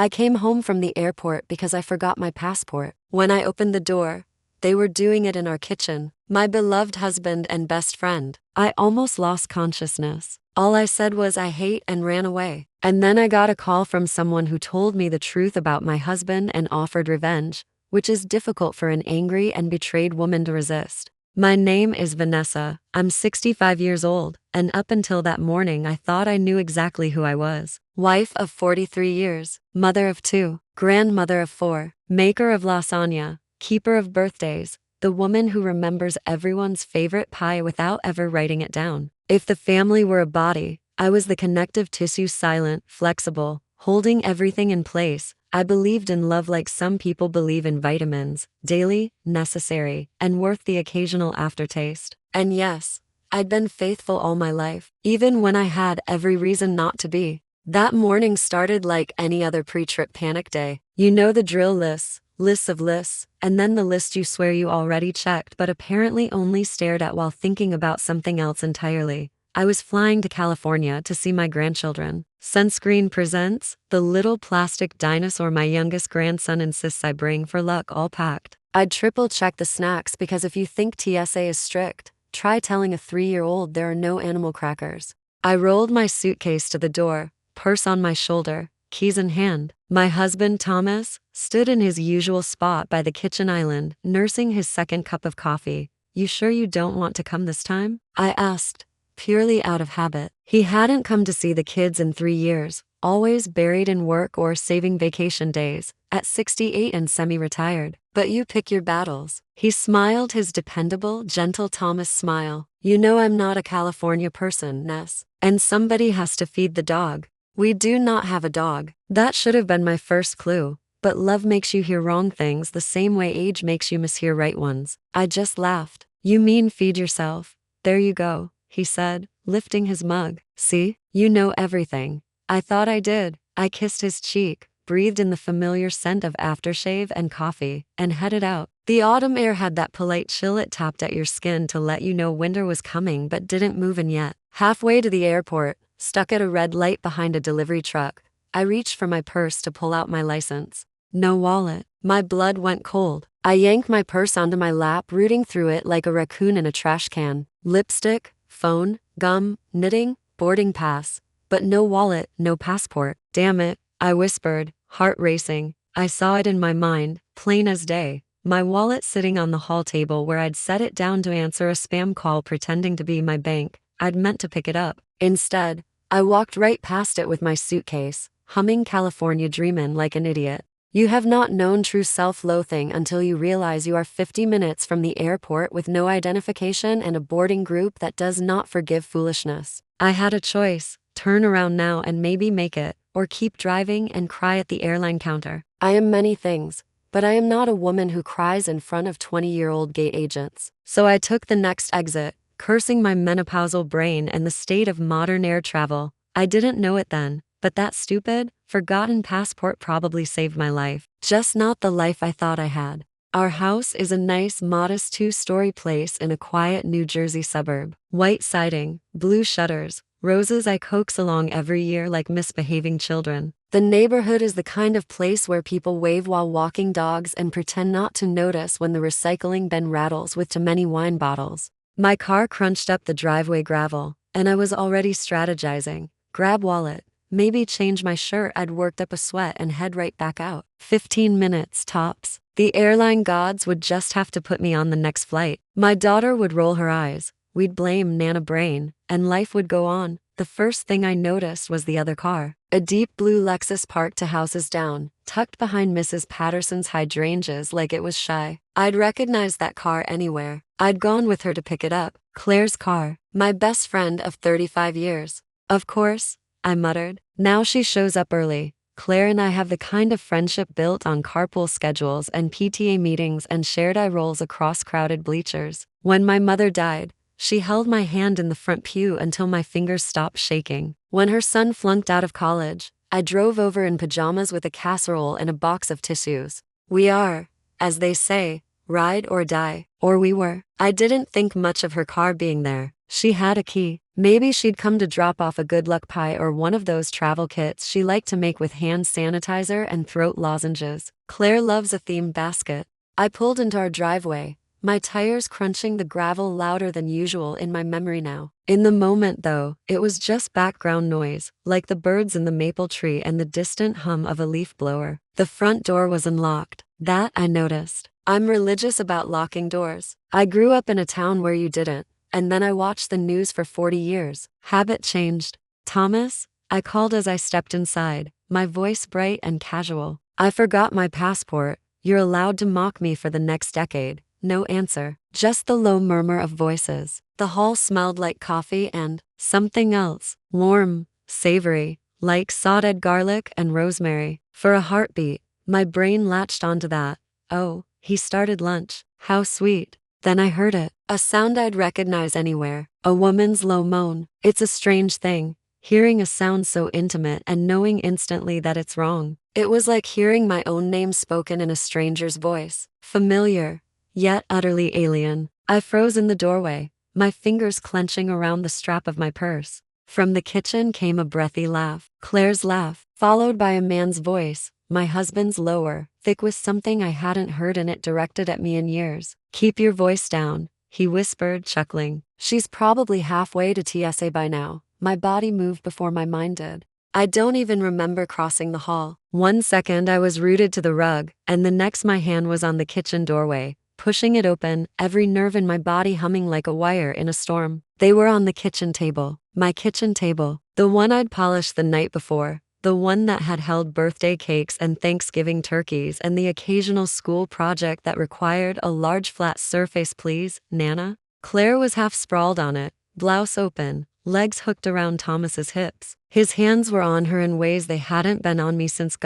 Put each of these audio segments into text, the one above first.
I came home from the airport because I forgot my passport. When I opened the door, they were doing it in our kitchen. My beloved husband and best friend. I almost lost consciousness. All I said was I hate and ran away. And then I got a call from someone who told me the truth about my husband and offered revenge, which is difficult for an angry and betrayed woman to resist. My name is Vanessa. I'm 65 years old, and up until that morning I thought I knew exactly who I was. Wife of 43 years, mother of 2, grandmother of 4, maker of lasagna, keeper of birthdays, the woman who remembers everyone's favorite pie without ever writing it down. If the family were a body, I was the connective tissue, silent, flexible, holding everything in place. I believed in love like some people believe in vitamins, daily, necessary, and worth the occasional aftertaste. And yes, I'd been faithful all my life, even when I had every reason not to be. That morning started like any other pre-trip panic day. You know the drill: lists of lists, and then the list you swear you already checked but apparently only stared at while thinking about something else entirely. I was flying to California to see my grandchildren. Sunscreen presents the little plastic dinosaur my youngest grandson insists I bring for luck, all packed. I'd triple check the snacks because if you think TSA is strict, try telling a 3-year-old there are no animal crackers. I rolled my suitcase to the door, purse on my shoulder, keys in hand. My husband, Thomas, stood in his usual spot by the kitchen island, nursing his second cup of coffee. You sure you don't want to come this time? I asked, purely out of habit. He hadn't come to see the kids in 3 years, always buried in work or saving vacation days, at 68 and semi-retired. But you pick your battles. He smiled his dependable, gentle Thomas smile. You know I'm not a California person, Ness. And somebody has to feed the dog. We do not have a dog. That should have been my first clue. But love makes you hear wrong things the same way age makes you mishear right ones. I just laughed. You mean feed yourself? There you go, he said, lifting his mug. See, you know everything. I thought I did. I kissed his cheek, breathed in the familiar scent of aftershave and coffee, and headed out. The autumn air had that polite chill. It tapped at your skin to let you know winter was coming but didn't move in yet. Halfway to the airport, stuck at a red light behind a delivery truck, I reached for my purse to pull out my license. No wallet. My blood went cold. I yanked my purse onto my lap, rooting through it like a raccoon in a trash can. Lipstick, phone, gum, knitting, boarding pass. But no wallet, no passport. Damn it, I whispered, heart racing. I saw it in my mind, plain as day. My wallet sitting on the hall table where I'd set it down to answer a spam call pretending to be my bank. I'd meant to pick it up. Instead, I walked right past it with my suitcase, humming California Dreamin' like an idiot. You have not known true self-loathing until you realize you are 50 minutes from the airport with no identification and a boarding group that does not forgive foolishness. I had a choice: turn around now and maybe make it, or keep driving and cry at the airline counter. I am many things, but I am not a woman who cries in front of 20-year-old gate agents. So I took the next exit, cursing my menopausal brain and the state of modern air travel. I didn't know it then, but that stupid, forgotten passport probably saved my life. Just not the life I thought I had. Our house is a nice, modest 2-story place in a quiet New Jersey suburb. White siding, blue shutters, roses I coax along every year like misbehaving children. The neighborhood is the kind of place where people wave while walking dogs and pretend not to notice when the recycling bin rattles with too many wine bottles. My car crunched up the driveway gravel, and I was already strategizing. Grab wallet, maybe change my shirt. I'd worked up a sweat and head right back out. 15 minutes, tops. The airline gods would just have to put me on the next flight. My daughter would roll her eyes. We'd blame Nana Brain, and life would go on. The first thing I noticed was the other car. A deep blue Lexus parked 2 houses down, tucked behind Mrs. Patterson's hydrangeas like it was shy. I'd recognize that car anywhere. I'd gone with her to pick it up. Claire's car. My best friend of 35 years. Of course, I muttered. Now she shows up early. Claire and I have the kind of friendship built on carpool schedules and PTA meetings and shared eye rolls across crowded bleachers. When my mother died, she held my hand in the front pew until my fingers stopped shaking. When her son flunked out of college, I drove over in pajamas with a casserole and a box of tissues. We are, as they say, ride or die. Or we were. I didn't think much of her car being there. She had a key. Maybe she'd come to drop off a good luck pie or one of those travel kits she liked to make with hand sanitizer and throat lozenges. Claire loves a themed basket. I pulled into our driveway, my tires crunching the gravel louder than usual in my memory now. In the moment, though, it was just background noise, like the birds in the maple tree and the distant hum of a leaf blower. The front door was unlocked. That I noticed. I'm religious about locking doors. I grew up in a town where you didn't, and then I watched the news for 40 years. Habit changed. Thomas, I called as I stepped inside, my voice bright and casual. I forgot my passport. You're allowed to mock me for the next decade. No answer. Just the low murmur of voices. The hall smelled like coffee and something else. Warm, savory, like sauteed garlic and rosemary. For a heartbeat, my brain latched onto that. Oh, he started lunch. How sweet. Then I heard it. A sound I'd recognize anywhere. A woman's low moan. It's a strange thing, hearing a sound so intimate and knowing instantly that it's wrong. It was like hearing my own name spoken in a stranger's voice. Familiar, yet utterly alien. I froze in the doorway, my fingers clenching around the strap of my purse. From the kitchen came a breathy laugh. Claire's laugh, followed by a man's voice, my husband's lower, thick with something I hadn't heard in it directed at me in years. Keep your voice down, he whispered, chuckling. She's probably halfway to TSA by now. My body moved before my mind did. I don't even remember crossing the hall. 1 second I was rooted to the rug, and the next my hand was on the kitchen doorway, pushing it open, every nerve in my body humming like a wire in a storm. They were on the kitchen table. My kitchen table. The one I'd polished the night before. The one that had held birthday cakes and Thanksgiving turkeys and the occasional school project that required a large flat surface. Please, Nana? Claire was half sprawled on it, blouse open, legs hooked around Thomas's hips. His hands were on her in ways they hadn't been on me since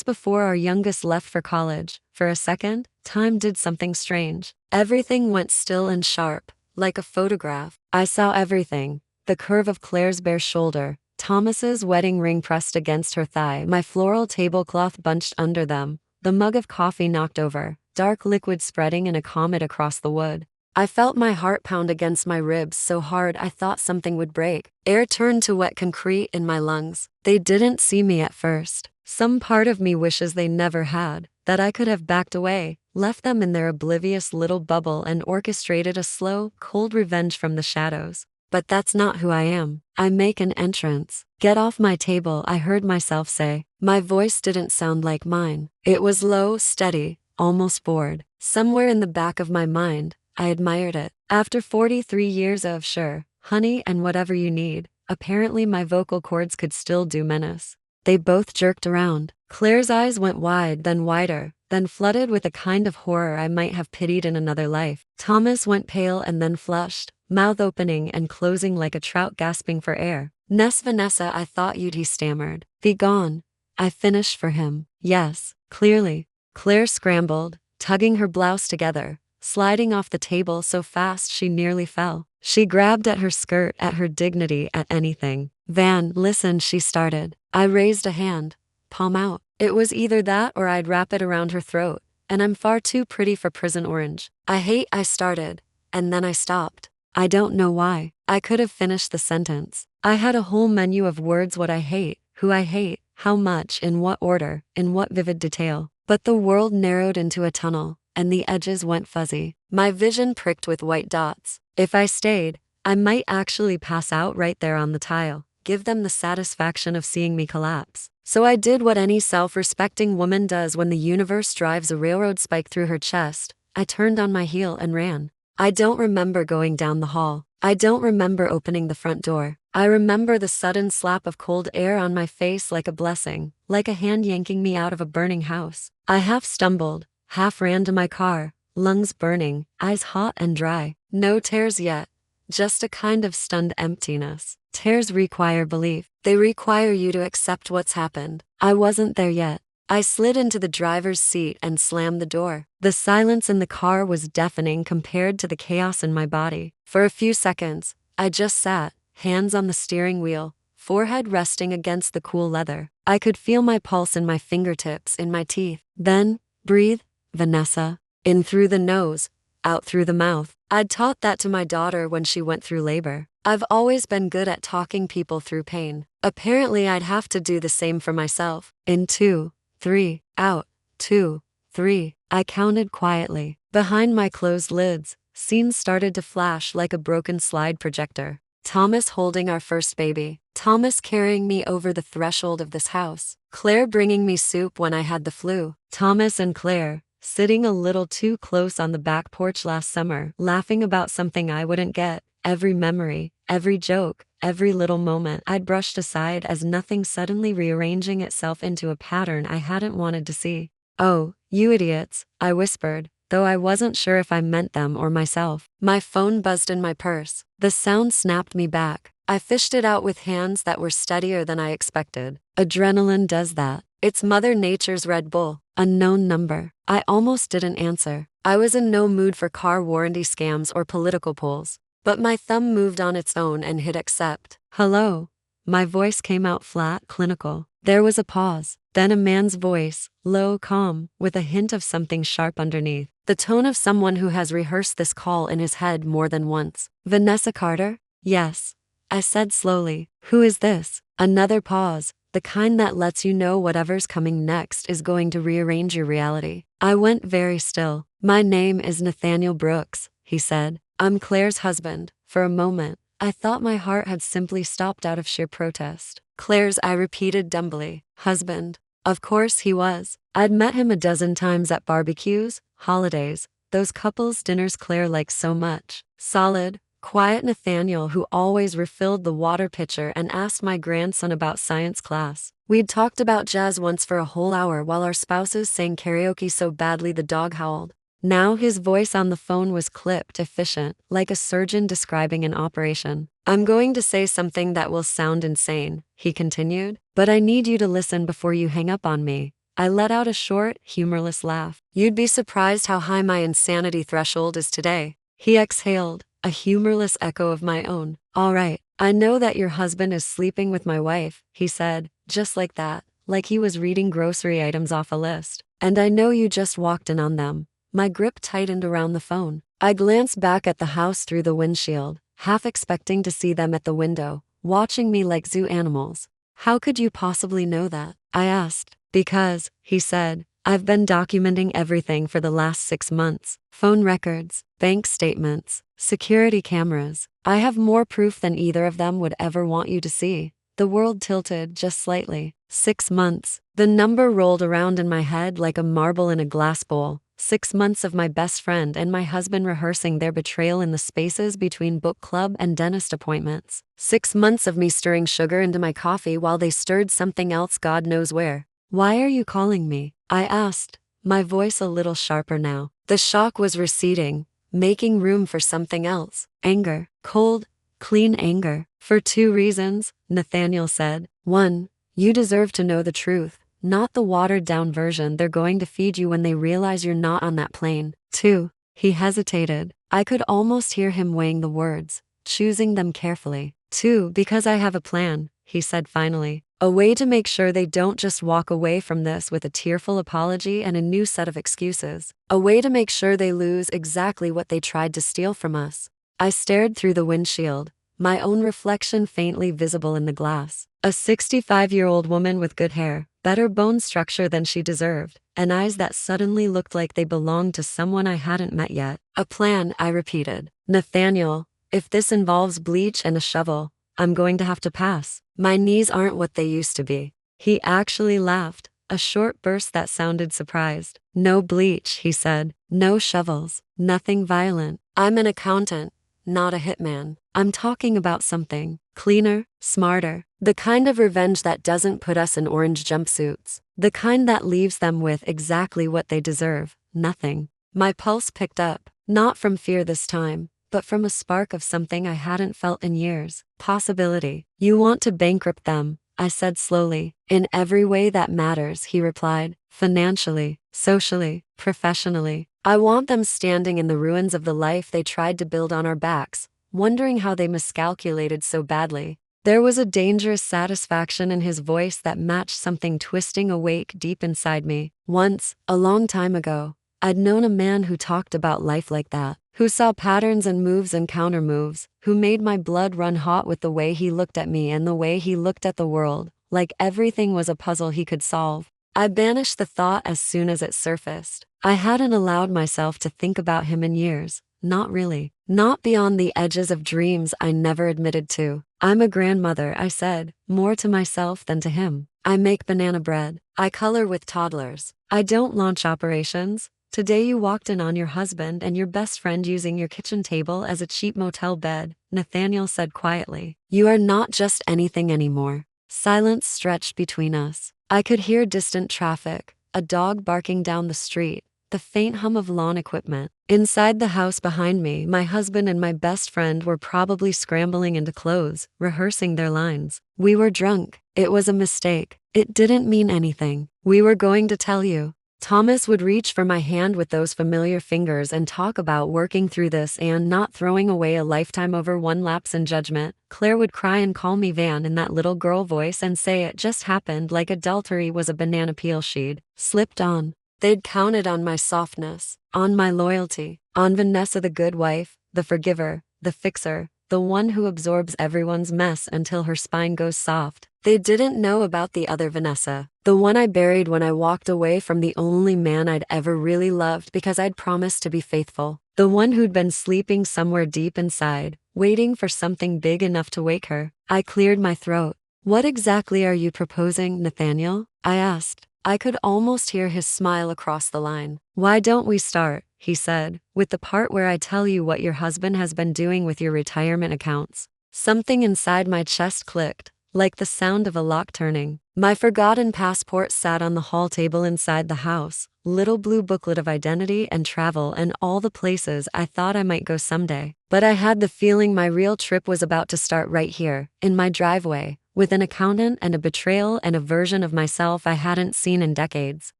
before our youngest left for college. For a second, time did something strange. Everything went still and sharp, like a photograph. I saw everything. The curve of Claire's bare shoulder, Thomas's wedding ring pressed against her thigh, my floral tablecloth bunched under them, the mug of coffee knocked over, dark liquid spreading in a comet across the wood. I felt my heart pound against my ribs so hard I thought something would break. Air turned to wet concrete in my lungs. They didn't see me at first. Some part of me wishes they never had, that I could have backed away, left them in their oblivious little bubble and orchestrated a slow, cold revenge from the shadows. But that's not who I am. I make an entrance. Get off my table, I heard myself say. My voice didn't sound like mine. It was low, steady, almost bored. Somewhere in the back of my mind, I admired it. After 43 years of sure, honey and whatever you need, apparently my vocal cords could still do menace. They both jerked around. Claire's eyes went wide, then wider, then flooded with a kind of horror I might have pitied in another life. Thomas went pale and then flushed, mouth opening and closing like a trout gasping for air. Vanessa, I thought you'd, he stammered. Be gone. I finished for him. Yes, clearly. Claire scrambled, tugging her blouse together, sliding off the table so fast she nearly fell. She grabbed at her skirt, at her dignity, at anything. Van, listen, she started. I raised a hand, palm out. It was either that or I'd wrap it around her throat, and I'm far too pretty for prison orange. I started, and then I stopped. I don't know why. I could have finished the sentence. I had a whole menu of words: what I hate, who I hate, how much, in what order, in what vivid detail. But the world narrowed into a tunnel, and the edges went fuzzy. My vision pricked with white dots. If I stayed, I might actually pass out right there on the tile, give them the satisfaction of seeing me collapse. So I did what any self-respecting woman does when the universe drives a railroad spike through her chest. I turned on my heel and ran. I don't remember going down the hall. I don't remember opening the front door. I remember the sudden slap of cold air on my face like a blessing, like a hand yanking me out of a burning house. I half stumbled, half ran to my car, lungs burning, eyes hot and dry. No tears yet, just a kind of stunned emptiness. Tears require belief. They require you to accept what's happened. I wasn't there yet. I slid into the driver's seat and slammed the door. The silence in the car was deafening compared to the chaos in my body. For a few seconds, I just sat, hands on the steering wheel, forehead resting against the cool leather. I could feel my pulse in my fingertips, in my teeth. Then, breathe, Vanessa. In through the nose, out through the mouth. I'd taught that to my daughter when she went through labor. I've always been good at talking people through pain. Apparently, I'd have to do the same for myself. In 2, 3, out, 2, 3, I counted quietly. Behind my closed lids, scenes started to flash like a broken slide projector. Thomas holding our first baby. Thomas carrying me over the threshold of this house. Claire bringing me soup when I had the flu. Thomas and Claire, sitting a little too close on the back porch last summer, laughing about something I wouldn't get. Every memory, every joke, every little moment I'd brushed aside as nothing suddenly rearranging itself into a pattern I hadn't wanted to see. "Oh, you idiots," I whispered, though I wasn't sure if I meant them or myself. My phone buzzed in my purse. The sound snapped me back. I fished it out with hands that were steadier than I expected. Adrenaline does that. It's Mother Nature's Red Bull. Unknown number. I almost didn't answer. I was in no mood for car warranty scams or political polls. But my thumb moved on its own and hit accept. "Hello." My voice came out flat, clinical. There was a pause. Then a man's voice, low, calm, with a hint of something sharp underneath. The tone of someone who has rehearsed this call in his head more than once. "Vanessa Carter?" "Yes," I said slowly. "Who is this?" Another pause, the kind that lets you know whatever's coming next is going to rearrange your reality. I went very still. "My name is Nathaniel Brooks," he said. "I'm Claire's husband." For a moment, I thought my heart had simply stopped out of sheer protest. "Claire's," I repeated dumbly. "Husband." Of course he was. I'd met him a dozen times at barbecues, holidays, those couples' dinners Claire liked so much. Solid, quiet Nathaniel who always refilled the water pitcher and asked my grandson about science class. We'd talked about jazz once for a whole hour while our spouses sang karaoke so badly the dog howled. Now his voice on the phone was clipped, efficient, like a surgeon describing an operation. "I'm going to say something that will sound insane," he continued, "but I need you to listen before you hang up on me." I let out a short, humorless laugh. "You'd be surprised how high my insanity threshold is today." He exhaled, a humorless echo of my own. "All right, I know that your husband is sleeping with my wife," he said, just like that, like he was reading grocery items off a list. "And I know you just walked in on them." My grip tightened around the phone. I glanced back at the house through the windshield, half expecting to see them at the window, watching me like zoo animals. "How could you possibly know that?" I asked. "Because," he said, "I've been documenting everything for the last 6 months. Phone records, bank statements, security cameras. I have more proof than either of them would ever want you to see." The world tilted just slightly. 6 months. The number rolled around in my head like a marble in a glass bowl. 6 months of my best friend and my husband rehearsing their betrayal in the spaces between book club and dentist appointments. 6 months of me stirring sugar into my coffee while they stirred something else God knows where. "Why are you calling me?" I asked, my voice a little sharper now. The shock was receding, making room for something else. Anger. Cold, clean anger. "For 2 reasons," Nathaniel said. "1, you deserve to know the truth. Not the watered-down version they're going to feed you when they realize you're not on that plane. 2, he hesitated. I could almost hear him weighing the words, choosing them carefully. 2, because I have a plan," he said finally. "A way to make sure they don't just walk away from this with a tearful apology and a new set of excuses. A way to make sure they lose exactly what they tried to steal from us." I stared through the windshield, my own reflection faintly visible in the glass. A 65-year-old woman with good hair, better bone structure than she deserved, and eyes that suddenly looked like they belonged to someone I hadn't met yet. "A plan," I repeated. "Nathaniel, if this involves bleach and a shovel, I'm going to have to pass. My knees aren't what they used to be." He actually laughed, a short burst that sounded surprised. "No bleach," he said. "No shovels. Nothing violent. I'm an accountant, not a hitman. I'm talking about something cleaner, smarter. The kind of revenge that doesn't put us in orange jumpsuits. The kind that leaves them with exactly what they deserve, nothing." My pulse picked up, not from fear this time, but from a spark of something I hadn't felt in years. Possibility. "You want to bankrupt them," I said slowly. "In every way that matters," he replied. "Financially, socially, professionally. I want them standing in the ruins of the life they tried to build on our backs, wondering how they miscalculated so badly." There was a dangerous satisfaction in his voice that matched something twisting awake deep inside me. "Once, a long time ago, I'd known a man who talked about life like that, who saw patterns and moves and counter moves, who made my blood run hot with the way he looked at me and the way he looked at the world, like everything was a puzzle he could solve. I banished the thought as soon as it surfaced. I hadn't allowed myself to think about him in years. Not really. Not beyond the edges of dreams I never admitted to. I'm a grandmother, I said, more to myself than to him. I make banana bread. I color with toddlers. I don't launch operations. Today you walked in on your husband and your best friend using your kitchen table as a cheap motel bed, Nathaniel said quietly. You are not just anything anymore. Silence stretched between us. I could hear distant traffic, a dog barking down the street, the faint hum of lawn equipment. Inside the house behind me, my husband and my best friend were probably scrambling into clothes, rehearsing their lines. We were drunk. It was a mistake. It didn't mean anything. We were going to tell you. Thomas would reach for my hand with those familiar fingers and talk about working through this and not throwing away a lifetime over one lapse in judgment. Claire would cry and call me Van in that little girl voice and say it just happened, like adultery was a banana peel she'd slipped on. They'd counted on my softness, on my loyalty, on Vanessa the good wife, the forgiver, the fixer, the one who absorbs everyone's mess until her spine goes soft. They didn't know about the other Vanessa, the one I buried when I walked away from the only man I'd ever really loved because I'd promised to be faithful, the one who'd been sleeping somewhere deep inside, waiting for something big enough to wake her. I cleared my throat. What exactly are you proposing, Nathaniel? I asked. I could almost hear his smile across the line. Why don't we start, he said, with the part where I tell you what your husband has been doing with your retirement accounts. Something inside my chest clicked, like the sound of a lock turning. My forgotten passport sat on the hall table inside the house, little blue booklet of identity and travel and all the places I thought I might go someday. But I had the feeling my real trip was about to start right here, in my driveway, with an accountant and a betrayal and a version of myself I hadn't seen in decades.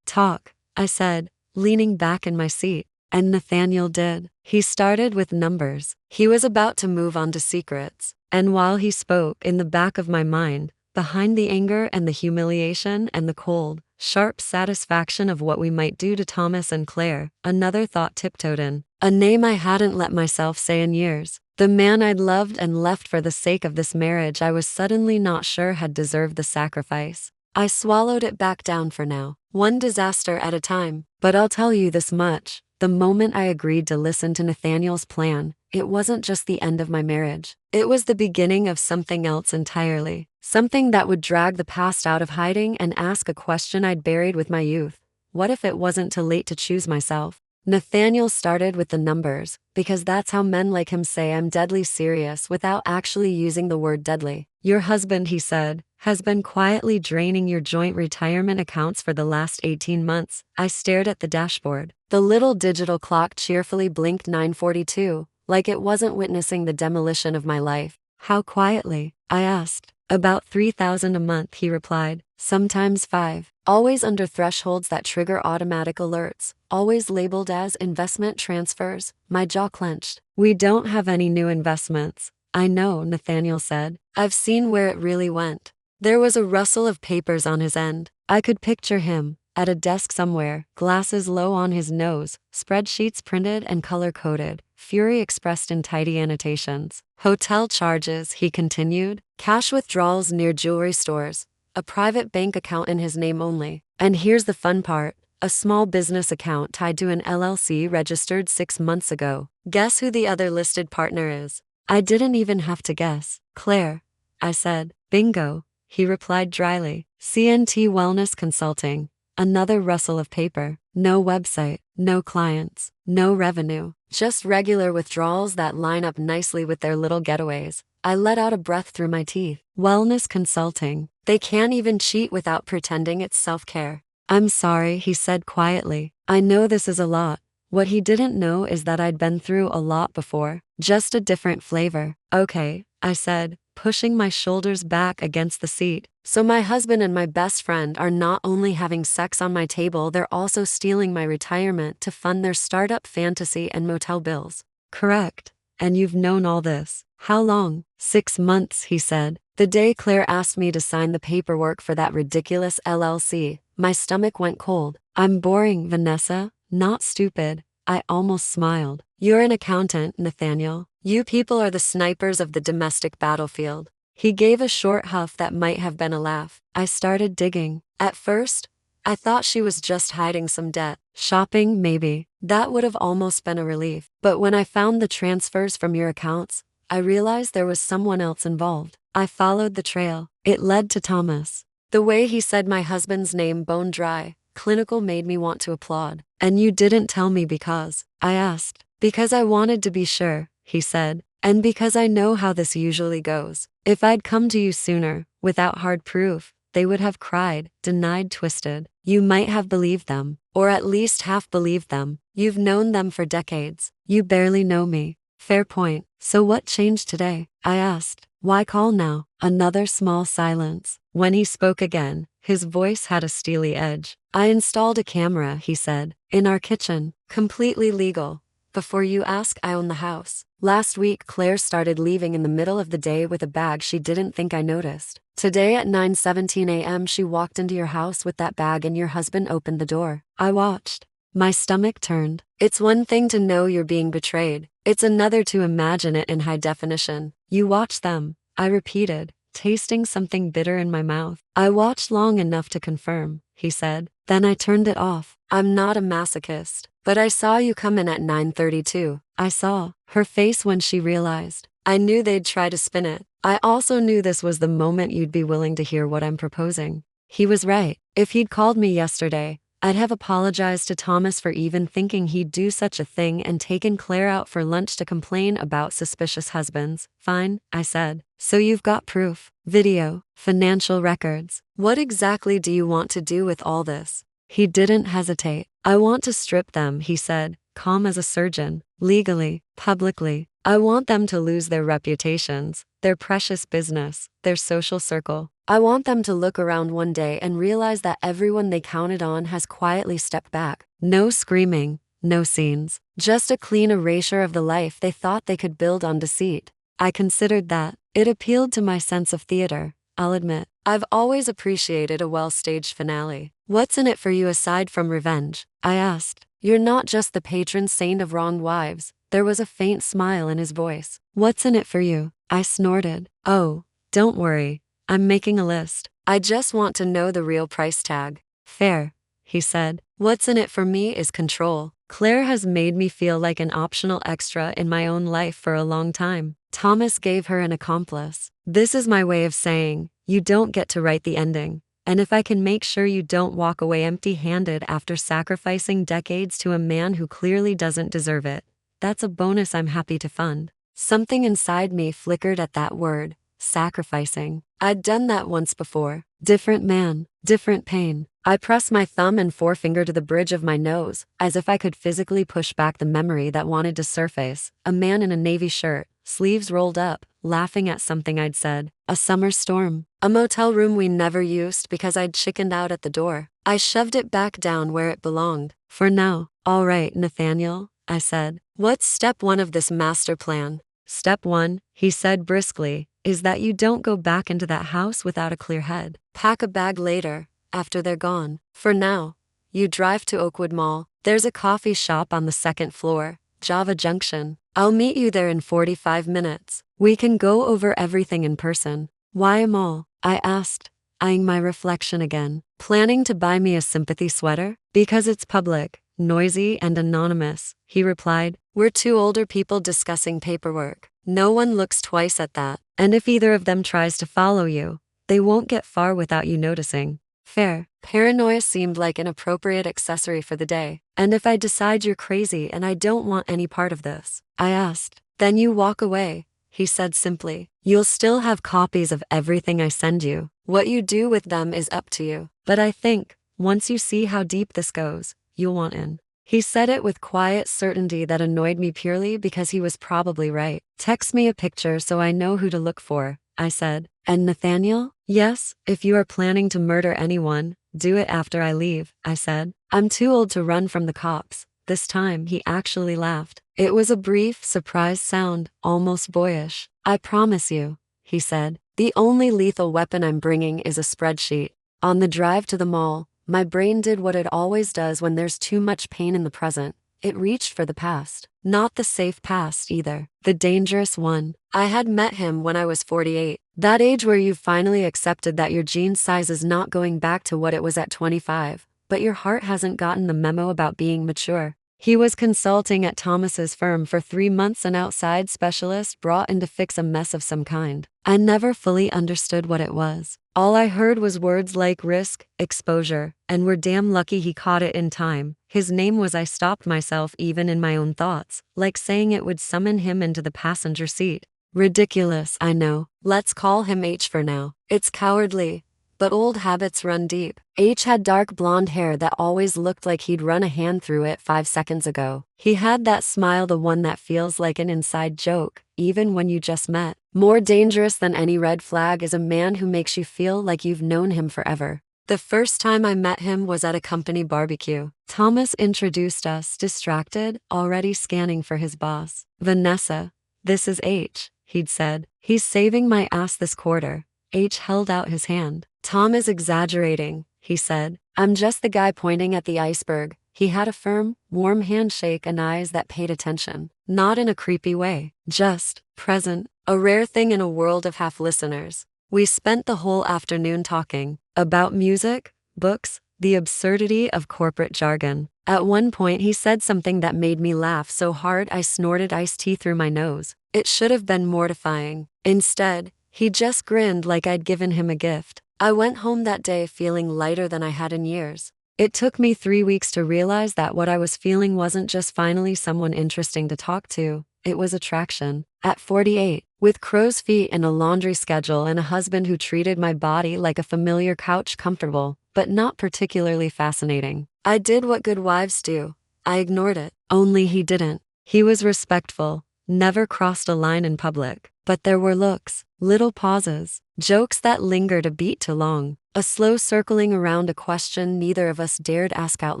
Talk, I said, leaning back in my seat. And Nathaniel did. He started with numbers. He was about to move on to secrets. And while he spoke, in the back of my mind, behind the anger and the humiliation and the cold, sharp satisfaction of what we might do to Thomas and Claire, another thought tiptoed in. A name I hadn't let myself say in years. The man I'd loved and left for the sake of this marriage I was suddenly not sure had deserved the sacrifice. I swallowed it back down for now, one disaster at a time. But I'll tell you this much. The moment I agreed to listen to Nathaniel's plan, it wasn't just the end of my marriage. It was the beginning of something else entirely. Something that would drag the past out of hiding and ask a question I'd buried with my youth. What if it wasn't too late to choose myself? Nathaniel started with the numbers, because that's how men like him say I'm deadly serious without actually using the word deadly. Your husband, he said, has been quietly draining your joint retirement accounts for the last 18 months. I stared at the dashboard. The little digital clock cheerfully blinked 9:42, like it wasn't witnessing the demolition of my life. How quietly? I asked. About 3,000 a month, he replied. Sometimes 5. Always under thresholds that trigger automatic alerts. Always labeled as investment transfers. My jaw clenched. We don't have any new investments. I know, Nathaniel said. I've seen where it really went. There was a rustle of papers on his end. I could picture him, at a desk somewhere, glasses low on his nose, spreadsheets printed and color-coded, fury expressed in tidy annotations. Hotel charges, he continued, cash withdrawals near jewelry stores, a private bank account in his name only. And here's the fun part, a small business account tied to an LLC registered 6 months ago. Guess who the other listed partner is? I didn't even have to guess. Claire, I said. Bingo, he replied dryly. CNT Wellness Consulting. Another rustle of paper. No website, no clients, no revenue. Just regular withdrawals that line up nicely with their little getaways. I let out a breath through my teeth. Wellness Consulting. They can't even cheat without pretending it's self-care. I'm sorry, he said quietly. I know this is a lot. What he didn't know is that I'd been through a lot before. Just a different flavor. Okay, I said, pushing my shoulders back against the seat. So my husband and my best friend are not only having sex on my table, they're also stealing my retirement to fund their startup fantasy and motel bills. Correct. And you've known all this. How long? 6 months, he said. The day Claire asked me to sign the paperwork for that ridiculous LLC, my stomach went cold. I'm boring, Vanessa, not stupid. I almost smiled. You're an accountant, Nathaniel. You people are the snipers of the domestic battlefield. He gave a short huff that might have been a laugh. I started digging. At first, I thought she was just hiding some debt. Shopping, maybe. That would have almost been a relief. But when I found the transfers from your accounts, I realized there was someone else involved. I followed the trail. It led to Thomas. The way he said my husband's name bone dry, clinical made me want to applaud. And you didn't tell me because? I asked. Because I wanted to be sure, he said. And because I know how this usually goes. If I'd come to you sooner, without hard proof, they would have cried, denied, twisted. You might have believed them, or at least half believed them. You've known them for decades. You barely know me. Fair point. So what changed today? I asked. Why call now? Another small silence. When he spoke again, his voice had a steely edge. I installed a camera, he said, in our kitchen. Completely legal. Before you ask, I own the house. Last week, Claire started leaving in the middle of the day with a bag she didn't think I noticed. Today at 9:17 a.m. she walked into your house with that bag and your husband opened the door. I watched. My stomach turned. It's one thing to know you're being betrayed. It's another to imagine it in high definition. You watch them, I repeated, tasting something bitter in my mouth. I watched long enough to confirm, he said. Then I turned it off. I'm not a masochist. But I saw you come in at 9:32. I saw her face when she realized. I knew they'd try to spin it. I also knew this was the moment you'd be willing to hear what I'm proposing. He was right. If he'd called me yesterday, I'd have apologized to Thomas for even thinking he'd do such a thing and taken Claire out for lunch to complain about suspicious husbands. Fine, I said. So you've got proof, video, financial records. What exactly do you want to do with all this? He didn't hesitate. I want to strip them, he said, calm as a surgeon. Legally, publicly. I want them to lose their reputations, their precious business, their social circle. I want them to look around one day and realize that everyone they counted on has quietly stepped back. No screaming, no scenes. Just a clean erasure of the life they thought they could build on deceit. I considered that. It appealed to my sense of theater, I'll admit. I've always appreciated a well-staged finale. What's in it for you aside from revenge? I asked. You're not just the patron saint of wronged wives. There was a faint smile in his voice. What's in it for you? I snorted. Oh, don't worry. I'm making a list. I just want to know the real price tag. Fair, he said. What's in it for me is control. Claire has made me feel like an optional extra in my own life for a long time. Thomas gave her an accomplice. This is my way of saying, you don't get to write the ending. And if I can make sure you don't walk away empty-handed after sacrificing decades to a man who clearly doesn't deserve it, that's a bonus I'm happy to fund. Something inside me flickered at that word, sacrificing. I'd done that once before. Different man, different pain. I pressed my thumb and forefinger to the bridge of my nose, as if I could physically push back the memory that wanted to surface. A man in a navy shirt, sleeves rolled up, laughing at something I'd said. A summer storm. A motel room we never used because I'd chickened out at the door. I shoved it back down where it belonged. For now. All right, Nathaniel, I said. What's step 1 of this master plan? Step 1, he said briskly, is that you don't go back into that house without a clear head. Pack a bag later, after they're gone. For now, you drive to Oakwood Mall. There's a coffee shop on the 2nd floor, Java Junction. I'll meet you there in 45 minutes. We can go over everything in person. Why a mall? I asked, eyeing my reflection again. Planning to buy me a sympathy sweater? Because it's public, noisy and anonymous, he replied. We're two older people discussing paperwork. No one looks twice at that. And if either of them tries to follow you, they won't get far without you noticing. Fair. Paranoia seemed like an appropriate accessory for the day. And if I decide you're crazy and I don't want any part of this? I asked. Then you walk away, he said simply. You'll still have copies of everything I send you. What you do with them is up to you. But I think, once you see how deep this goes, you'll want in. He said it with quiet certainty that annoyed me purely because he was probably right. Text me a picture so I know who to look for, I said. And Nathaniel? Yes, if you are planning to murder anyone, do it after I leave, I said. I'm too old to run from the cops. This time he actually laughed. It was a brief, surprised sound, almost boyish. I promise you, he said. The only lethal weapon I'm bringing is a spreadsheet. On the drive to the mall, My brain did what it always does when there's too much pain in the present. It reached for the past. Not the safe past either. The dangerous one. I had met him when I was 48. That age where you've finally accepted that your jean size is not going back to what it was at 25, but your heart hasn't gotten the memo about being mature. He was consulting at Thomas's firm for 3 months, an outside specialist brought in to fix a mess of some kind. I never fully understood what it was. All I heard was words like risk, exposure, and we're damn lucky he caught it in time. His name was I stopped myself even in my own thoughts, like saying it would summon him into the passenger seat. Ridiculous, I know. Let's call him H for now. It's cowardly, but old habits run deep. H had dark blonde hair that always looked like he'd run a hand through it 5 seconds ago. He had that smile, the one that feels like an inside joke, even when you just met. More dangerous than any red flag is a man who makes you feel like you've known him forever. The first time I met him was at a company barbecue. Thomas introduced us, distracted, already scanning for his boss. Vanessa, this is H, he'd said. He's saving my ass this quarter. H held out his hand. Tom is exaggerating, he said. I'm just the guy pointing at the iceberg. He had a firm, warm handshake and eyes that paid attention. Not in a creepy way, just present, a rare thing in a world of half-listeners. We spent the whole afternoon talking about music, books, the absurdity of corporate jargon. At one point he said something that made me laugh so hard I snorted iced tea through my nose. It should have been mortifying. Instead, he just grinned like I'd given him a gift. I went home that day feeling lighter than I had in years. It took me 3 weeks to realize that what I was feeling wasn't just finally someone interesting to talk to, it was attraction. At 48, with crow's feet and a laundry schedule and a husband who treated my body like a familiar couch, comfortable, but not particularly fascinating. I did what good wives do. I ignored it. Only he didn't. He was respectful, never crossed a line in public. But there were looks, little pauses, jokes that lingered a beat too long, a slow circling around a question neither of us dared ask out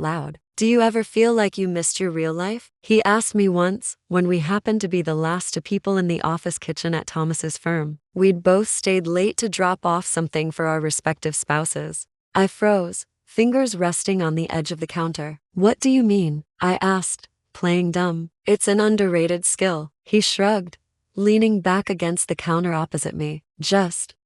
loud. Do you ever feel like you missed your real life? He asked me once, when we happened to be the last 2 people in the office kitchen at Thomas's firm. We'd both stayed late to drop off something for our respective spouses. I froze, fingers resting on the edge of the counter. What do you mean? I asked, playing dumb. It's an underrated skill. He shrugged, leaning back against the counter opposite me.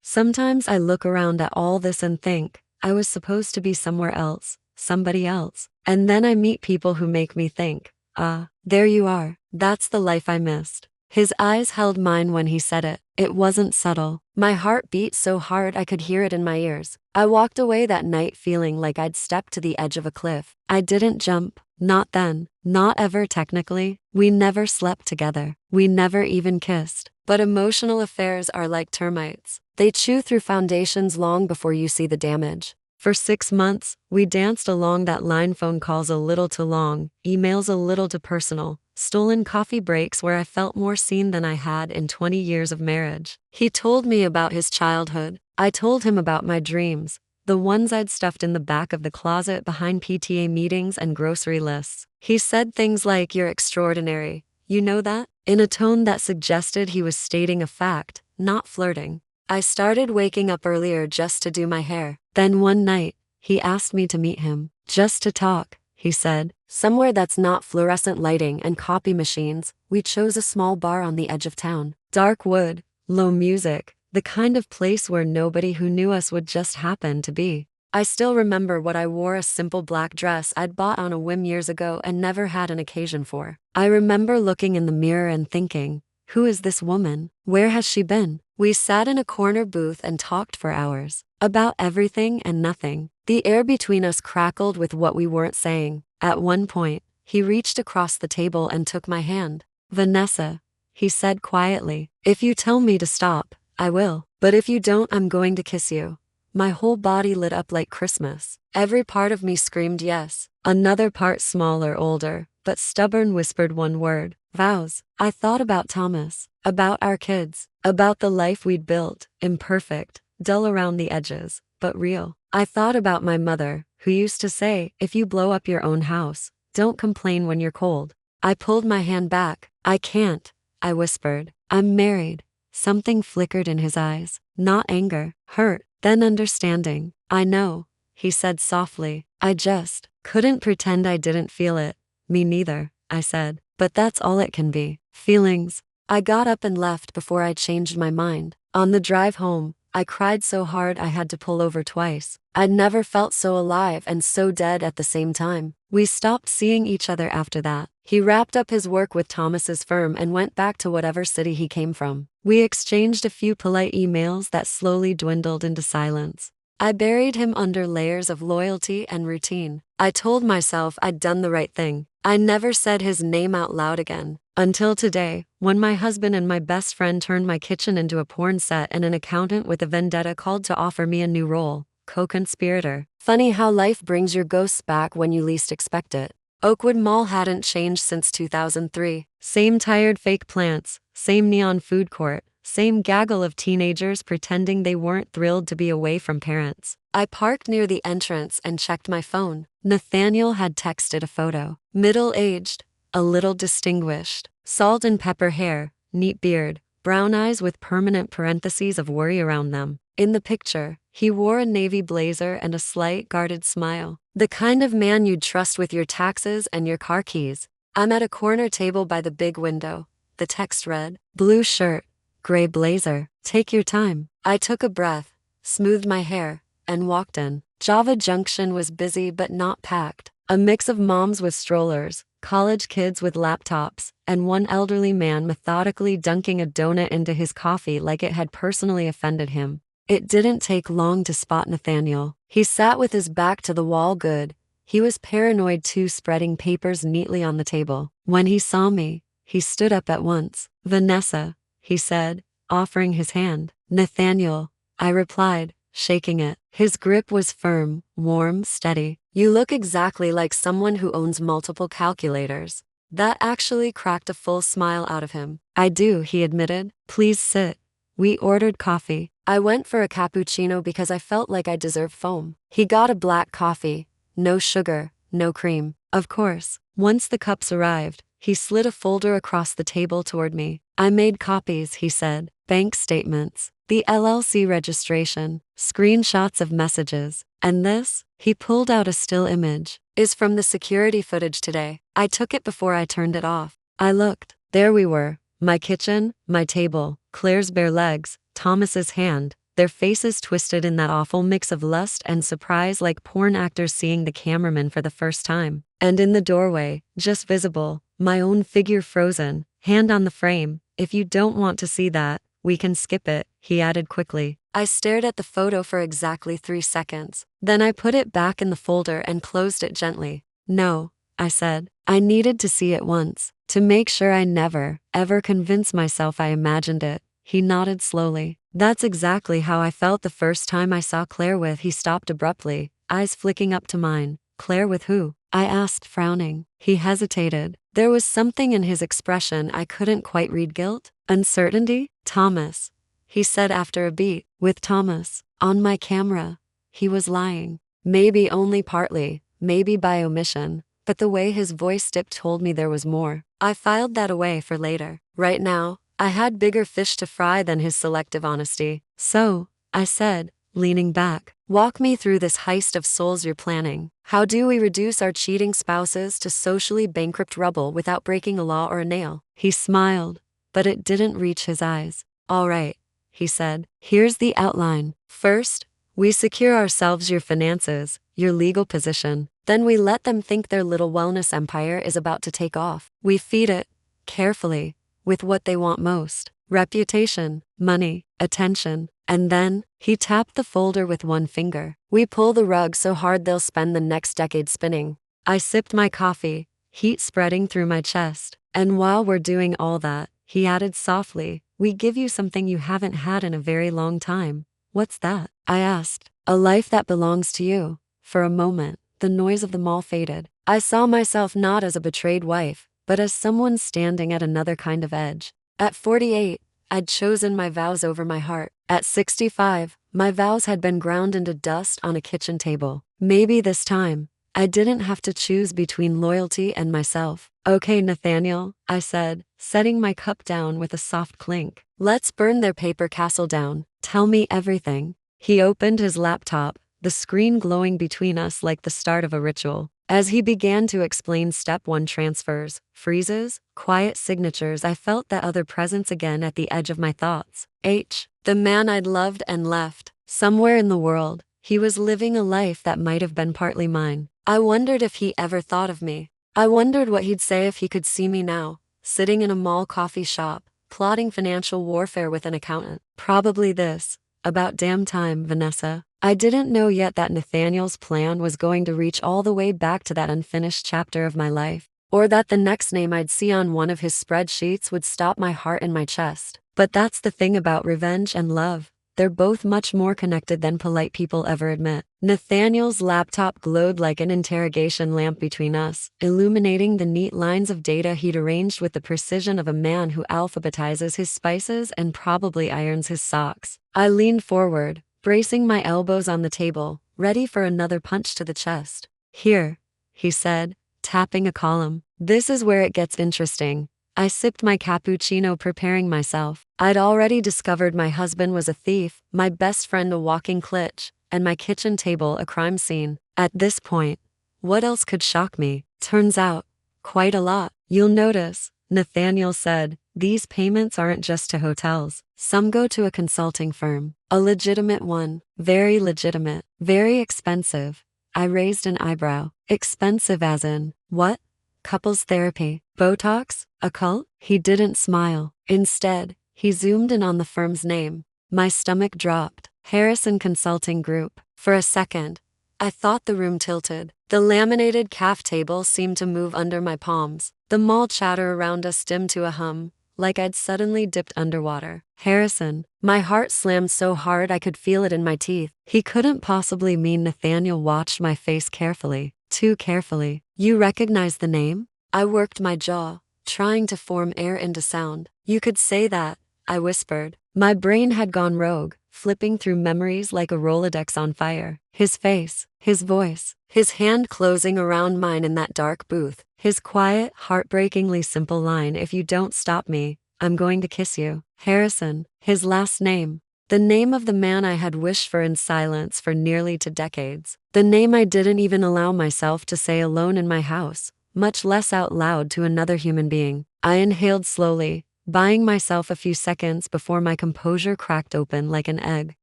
Sometimes I look around at all this and think, I was supposed to be somewhere else, somebody else. And then I meet people who make me think, there you are. That's the life I missed. His eyes held mine when he said it. It wasn't subtle. My heart beat so hard I could hear it in my ears. I walked away that night feeling like I'd stepped to the edge of a cliff. I didn't jump. Not then. Not ever technically. We never slept together. We never even kissed. But emotional affairs are like termites. They chew through foundations long before you see the damage. For 6 months, we danced along that line, phone calls a little too long, emails a little too personal, stolen coffee breaks where I felt more seen than I had in 20 years of marriage. He told me about his childhood. I told him about my dreams, the ones I'd stuffed in the back of the closet behind PTA meetings and grocery lists. He said things like, "You're extraordinary. You know that?" in a tone that suggested he was stating a fact, not flirting. I started waking up earlier just to do my hair. Then one night, he asked me to meet him. Just to talk, he said. Somewhere that's not fluorescent lighting and copy machines. We chose a small bar on the edge of town. Dark wood, low music, the kind of place where nobody who knew us would just happen to be. I still remember what I wore, a simple black dress I'd bought on a whim years ago and never had an occasion for. I remember looking in the mirror and thinking, who is this woman? Where has she been? We sat in a corner booth and talked for hours. About everything and nothing. The air between us crackled with what we weren't saying. At one point, he reached across the table and took my hand. "Vanessa," he said quietly, "if you tell me to stop, I will. But if you don't, I'm going to kiss you." My whole body lit up like Christmas. Every part of me screamed yes. Another part, smaller, older, but stubborn, whispered one word: vows. I thought about Thomas, about our kids, about the life we'd built, imperfect, dull around the edges, but real. I thought about my mother, who used to say, if you blow up your own house, don't complain when you're cold. I pulled my hand back. I can't, I whispered. I'm married. Something flickered in his eyes. Not anger, hurt, then understanding. I know, he said softly. I just couldn't pretend I didn't feel it. Me neither, I said. But that's all it can be. Feelings. I got up and left before I changed my mind. On the drive home, I cried so hard I had to pull over twice. I'd never felt so alive and so dead at the same time. We stopped seeing each other after that. He wrapped up his work with Thomas's firm and went back to whatever city he came from. We exchanged a few polite emails that slowly dwindled into silence. I buried him under layers of loyalty and routine. I told myself I'd done the right thing. I never said his name out loud again. Until today, when my husband and my best friend turned my kitchen into a porn set and an accountant with a vendetta called to offer me a new role, co-conspirator. Funny how life brings your ghosts back when you least expect it. Oakwood Mall hadn't changed since 2003. Same tired fake plants, same neon food court, same gaggle of teenagers pretending they weren't thrilled to be away from parents. I parked near the entrance and checked my phone. Nathaniel had texted a photo. Middle-aged, a little distinguished, salt and pepper hair, neat beard, brown eyes with permanent parentheses of worry around them. In the picture, he wore a navy blazer and a slight guarded smile. The kind of man you'd trust with your taxes and your car keys. I'm at a corner table by the big window. The text read, blue shirt, gray blazer, take your time. I took a breath, smoothed my hair, and walked in. Java Junction was busy but not packed. A mix of moms with strollers, college kids with laptops, and one elderly man methodically dunking a donut into his coffee like it had personally offended him. It didn't take long to spot Nathaniel. He sat with his back to the wall good. He was paranoid too, spreading papers neatly on the table. When he saw me, he stood up at once. Vanessa, he said, offering his hand. Nathaniel, I replied, shaking it. His grip was firm, warm, steady. You look exactly like someone who owns multiple calculators. That actually cracked a full smile out of him. I do, he admitted. Please sit. We ordered coffee. I went for a cappuccino because I felt like I deserved foam. He got a black coffee. No sugar, no cream. Of course. Once the cups arrived, he slid a folder across the table toward me. I made copies, he said. Bank statements, the LLC registration, screenshots of messages. And this, he pulled out a still image, is from the security footage today. I took it before I turned it off. I looked. There we were. My kitchen, my table, Claire's bare legs, Thomas's hand, their faces twisted in that awful mix of lust and surprise like porn actors seeing the cameraman for the first time. And in the doorway, just visible, my own figure frozen, hand on the frame. If you don't want to see that, we can skip it, he added quickly. I stared at the photo for exactly 3 seconds. Then I put it back in the folder and closed it gently. No, I said. I needed to see it once, to make sure I never, ever convince myself I imagined it. He nodded slowly. That's exactly how I felt the first time I saw Claire with. He stopped abruptly, eyes flicking up to mine. Claire with who? I asked, frowning. He hesitated. There was something in his expression I couldn't quite read. Guilt? Uncertainty? Thomas, he said after a beat. With Thomas, on my camera. He was lying. Maybe only partly, maybe by omission, but the way his voice dipped told me there was more. I filed that away for later. Right now, I had bigger fish to fry than his selective honesty. So, I said, leaning back, walk me through this heist of souls you're planning. How do we reduce our cheating spouses to socially bankrupt rubble without breaking a law or a nail? He smiled, but it didn't reach his eyes. All right, he said, here's the outline. First, we secure ourselves your finances, your legal position. Then we let them think their little wellness empire is about to take off. We feed it, carefully, with what they want most. Reputation, money, attention. And then, he tapped the folder with one finger. We pull the rug so hard they'll spend the next decade spinning. I sipped my coffee, heat spreading through my chest. And while we're doing all that, he added softly, we give you something you haven't had in a very long time. What's that? I asked. A life that belongs to you. For a moment, the noise of the mall faded. I saw myself not as a betrayed wife, but as someone standing at another kind of edge. At 48, I'd chosen my vows over my heart. At 65, my vows had been ground into dust on a kitchen table. Maybe this time, I didn't have to choose between loyalty and myself. Okay, Nathaniel, I said, setting my cup down with a soft clink. Let's burn their paper castle down. Tell me everything. He opened his laptop, the screen glowing between us like the start of a ritual. As he began to explain step 1 transfers, freezes, quiet signatures, I felt that other presence again at the edge of my thoughts. The man I'd loved and left. Somewhere in the world, he was living a life that might have been partly mine. I wondered if he ever thought of me. I wondered what he'd say if he could see me now, sitting in a mall coffee shop, plotting financial warfare with an accountant. Probably this. About damn time, Vanessa. I didn't know yet that Nathaniel's plan was going to reach all the way back to that unfinished chapter of my life, or that the next name I'd see on one of his spreadsheets would stop my heart in my chest. But that's the thing about revenge and love. They're both much more connected than polite people ever admit. Nathaniel's laptop glowed like an interrogation lamp between us, illuminating the neat lines of data he'd arranged with the precision of a man who alphabetizes his spices and probably irons his socks. I leaned forward, bracing my elbows on the table, ready for another punch to the chest. Here, he said, tapping a column. This is where it gets interesting. I sipped my cappuccino, preparing myself. I'd already discovered my husband was a thief, my best friend a walking glitch, and my kitchen table a crime scene. At this point, what else could shock me? Turns out, quite a lot. You'll notice, Nathaniel said, these payments aren't just to hotels. Some go to a consulting firm. A legitimate one. Very legitimate. Very expensive. I raised an eyebrow. Expensive as in, what? Couples therapy, Botox, a cult? He didn't smile. Instead, he zoomed in on the firm's name. My stomach dropped. Harrison Consulting Group. For a second, I thought the room tilted. The laminated calf table seemed to move under my palms. The mall chatter around us dimmed to a hum, like I'd suddenly dipped underwater. Harrison. My heart slammed so hard I could feel it in my teeth. He couldn't possibly mean Nathaniel watched my face carefully. Too carefully. You recognize the name? I worked my jaw, trying to form air into sound. You could say that, I whispered. My brain had gone rogue, flipping through memories like a Rolodex on fire. His face, his voice, his hand closing around mine in that dark booth, his quiet, heartbreakingly simple line, if you don't stop me, I'm going to kiss you. Harrison, his last name. The name of the man I had wished for in silence for nearly 2 decades. The name I didn't even allow myself to say alone in my house, much less out loud to another human being. I inhaled slowly, buying myself a few seconds before my composure cracked open like an egg.